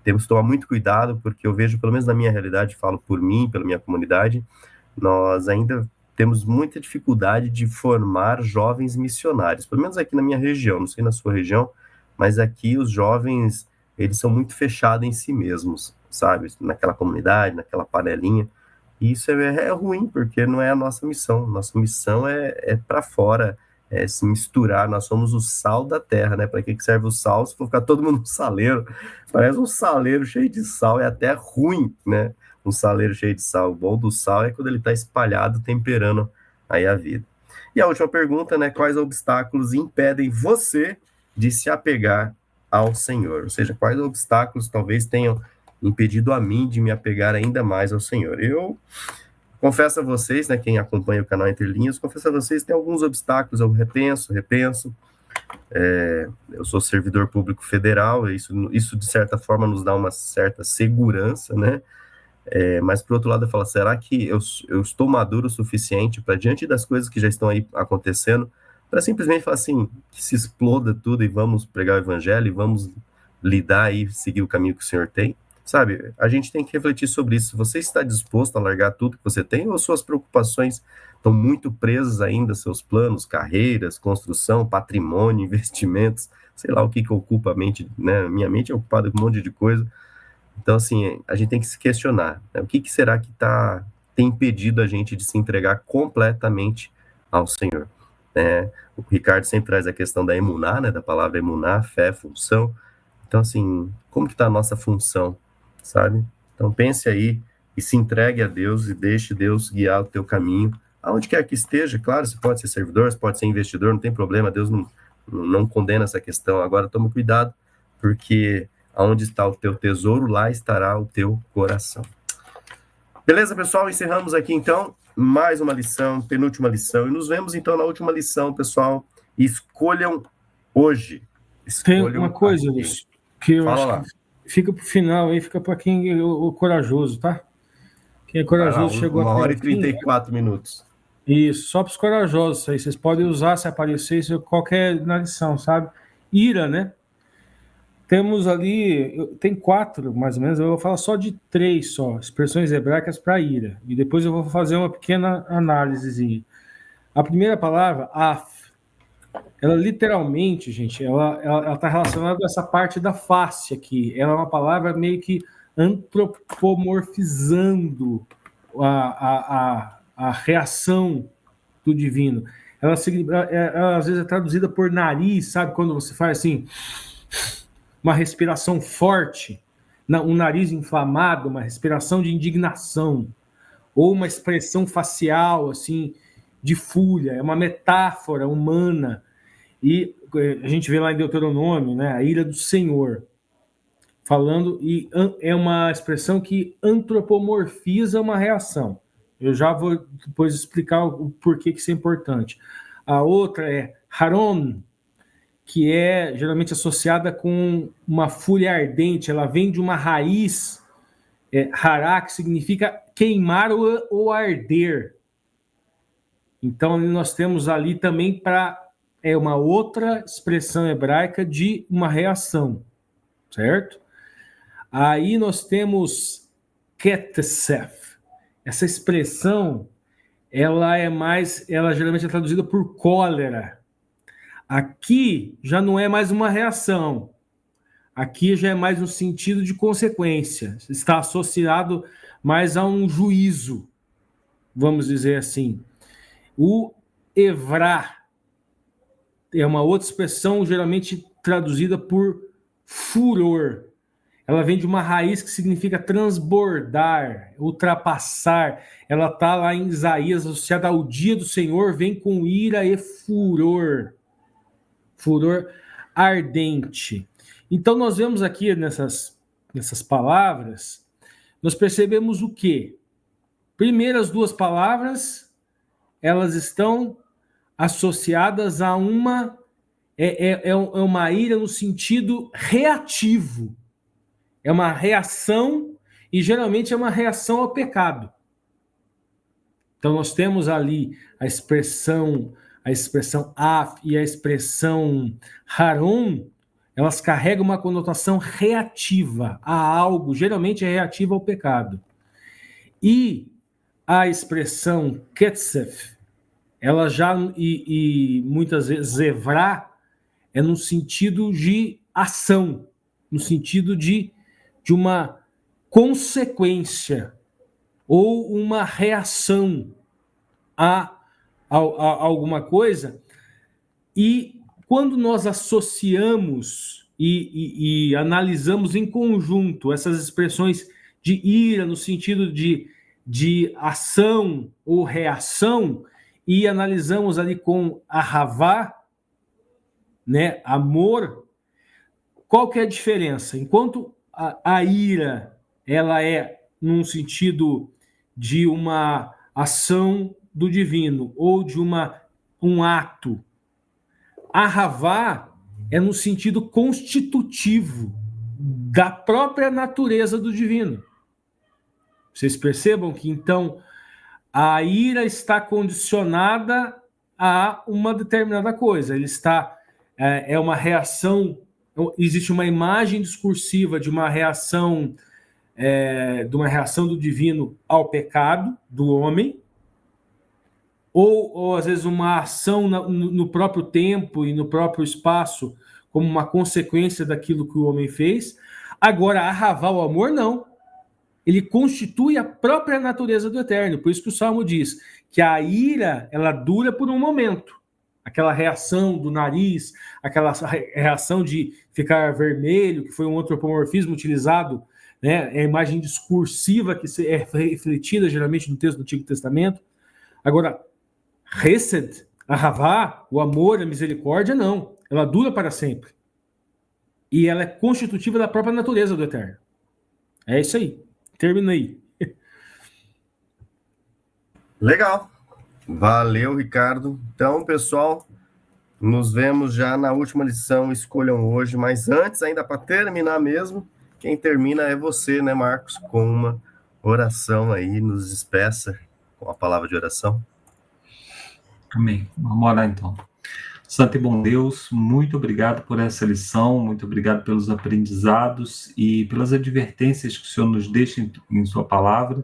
Temos que tomar muito cuidado, porque eu vejo, pelo menos na minha realidade, falo por mim, pela minha comunidade, nós ainda temos muita dificuldade de formar jovens missionários, pelo menos aqui na minha região, não sei na sua região, mas aqui os jovens, eles são muito fechados em si mesmos, sabe? Naquela comunidade, naquela panelinha, e isso é ruim, porque não é a nossa missão é para fora, é se misturar, nós somos o sal da terra, né? Para que serve o sal se for ficar todo mundo no saleiro? Parece um saleiro cheio de sal, é até ruim, né? Um saleiro cheio de sal. O bom do sal é quando ele está espalhado, temperando aí a vida. E a última pergunta, né? Quais obstáculos impedem você de se apegar ao Senhor? Ou seja, quais obstáculos talvez tenham impedido a mim de me apegar ainda mais ao Senhor? Eu confesso a vocês, né, quem acompanha o canal Entre Linhas, confesso a vocês, tem alguns obstáculos, eu repenso. Eu sou servidor público federal, isso de certa forma nos dá uma certa segurança, né? Mas por outro lado eu falo, será que eu estou maduro o suficiente para, diante das coisas que já estão aí acontecendo, para simplesmente falar assim, que se exploda tudo e vamos pregar o evangelho e vamos lidar e seguir o caminho que o Senhor tem? Sabe, a gente tem que refletir sobre isso. Você está disposto a largar tudo que você tem, ou suas preocupações estão muito presas ainda, seus planos, carreiras, construção, patrimônio, investimentos, sei lá o que ocupa a mente, né? Minha mente é ocupada com um monte de coisa. Então, assim, a gente tem que se questionar, né? O que será que tem impedido a gente de se entregar completamente ao Senhor? O Ricardo sempre traz a questão da emuná, né? Da palavra emuná, fé, função. Então, assim, como que está a nossa função, sabe? Então, pense aí e se entregue a Deus e deixe Deus guiar o teu caminho, aonde quer que esteja. Claro, você pode ser servidor, você pode ser investidor, não tem problema, Deus não condena essa questão. Agora toma cuidado, porque aonde está o teu tesouro, lá estará o teu coração. Beleza, pessoal? Encerramos aqui, então, mais uma lição, penúltima lição. E nos vemos, então, na última lição, pessoal. Escolham hoje. Escolham. Tem uma coisa, Lúcio, que eu Fala acho lá. que fica para o final, aí fica para quem é o corajoso, tá? Quem é corajoso chegou a 1 hora e até aqui. 34 minutos. Isso, só para os corajosos aí. Vocês podem usar se aparecer isso qualquer na lição, sabe? Ira, né? Temos ali, tem 4, mais ou menos, eu vou falar só de 3 só, expressões hebraicas para ira. E depois eu vou fazer uma pequena análisezinha. A primeira palavra, af, ela literalmente, gente, ela está relacionada a essa parte da face aqui. Ela é uma palavra meio que antropomorfizando a reação do divino. Ela às vezes é traduzida por nariz, sabe? Quando você faz assim, uma respiração forte, um nariz inflamado, uma respiração de indignação, ou uma expressão facial, assim, de fúria. É uma metáfora humana. E a gente vê lá em Deuteronômio, né, a ira do Senhor, falando, e é uma expressão que antropomorfiza uma reação. Eu já vou depois explicar o porquê que isso é importante. A outra é Haron, que é geralmente associada com uma fúria ardente. Ela vem de uma raiz, hará, que significa queimar ou arder. Então, nós temos ali também uma outra expressão hebraica de uma reação, certo? Aí nós temos Ketsef. Essa expressão, ela geralmente é traduzida por cólera. Aqui já não é mais uma reação. Aqui já é mais um sentido de consequência. Está associado mais a um juízo, vamos dizer assim. O Evrá é uma outra expressão geralmente traduzida por furor. Ela vem de uma raiz que significa transbordar, ultrapassar. Ela está lá em Isaías, associada ao dia do Senhor, vem com ira e furor. Furor ardente. Então, nós vemos aqui nessas palavras, nós percebemos o quê? Primeiro, as 2 palavras, elas estão associadas a uma ira no sentido reativo. É uma reação, e geralmente é uma reação ao pecado. Então, nós temos ali a expressão af e a expressão haron, elas carregam uma conotação reativa a algo, geralmente é reativa ao pecado. E a expressão ketsef, ela já, e muitas vezes evrá, é no sentido de ação, no sentido de uma consequência ou uma reação a alguma coisa. E quando nós associamos e analisamos em conjunto essas expressões de ira no sentido de ação ou reação, e analisamos ali com ahavá, né, amor, qual que é a diferença? Enquanto a ira, ela é num sentido de uma ação do divino ou de um ato, a ahavá é no sentido constitutivo da própria natureza do divino. Vocês percebam que, então, a ira está condicionada a uma determinada coisa. Ele está... é uma reação... Existe uma imagem discursiva de uma reação do divino ao pecado do homem, ou às vezes uma ação no próprio tempo e no próprio espaço, como uma consequência daquilo que o homem fez. Agora, ahavá, o amor, não. Ele constitui a própria natureza do eterno. Por isso que o Salmo diz que a ira, ela dura por um momento. Aquela reação do nariz, aquela reação de ficar vermelho, que foi um antropomorfismo utilizado, né? É a imagem discursiva que é refletida geralmente no texto do Antigo Testamento. Agora, Hesed, ahavá, o amor, a misericórdia, não. ela dura para sempre. E ela é constitutiva da própria natureza do eterno. É isso aí. Terminei. Legal. Valeu, Ricardo. Então, pessoal, nos vemos já na última lição. Escolham hoje. Mas antes, ainda para terminar mesmo, quem termina é você, né, Marcos? Com uma oração aí, nos despeça com a palavra de oração. Amém. Vamos orar então. Santo e bom Deus, muito obrigado por essa lição, muito obrigado pelos aprendizados e pelas advertências que o Senhor nos deixa em sua palavra.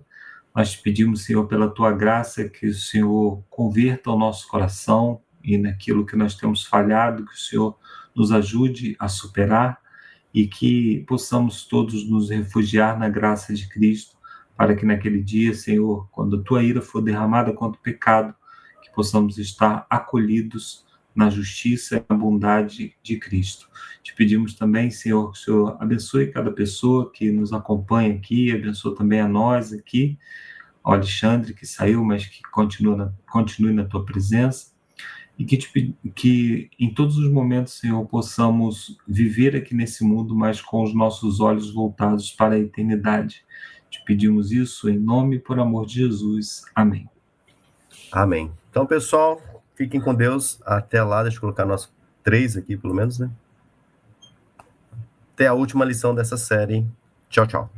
Nós te pedimos, Senhor, pela tua graça, que o Senhor converta o nosso coração e naquilo que nós temos falhado, que o Senhor nos ajude a superar e que possamos todos nos refugiar na graça de Cristo, para que naquele dia, Senhor, quando a tua ira for derramada contra o pecado, que possamos estar acolhidos na justiça e na bondade de Cristo. Te pedimos também, Senhor, que o Senhor abençoe cada pessoa que nos acompanha aqui, abençoe também a nós aqui, ao Alexandre que saiu, mas que continue na tua presença, e que em todos os momentos, Senhor, possamos viver aqui nesse mundo, mas com os nossos olhos voltados para a eternidade. Te pedimos isso em nome e por amor de Jesus. Amém. Amém. Então, pessoal, fiquem com Deus. Até lá, deixa eu colocar nós 3 aqui, pelo menos, né? Até a última lição dessa série. Tchau, tchau.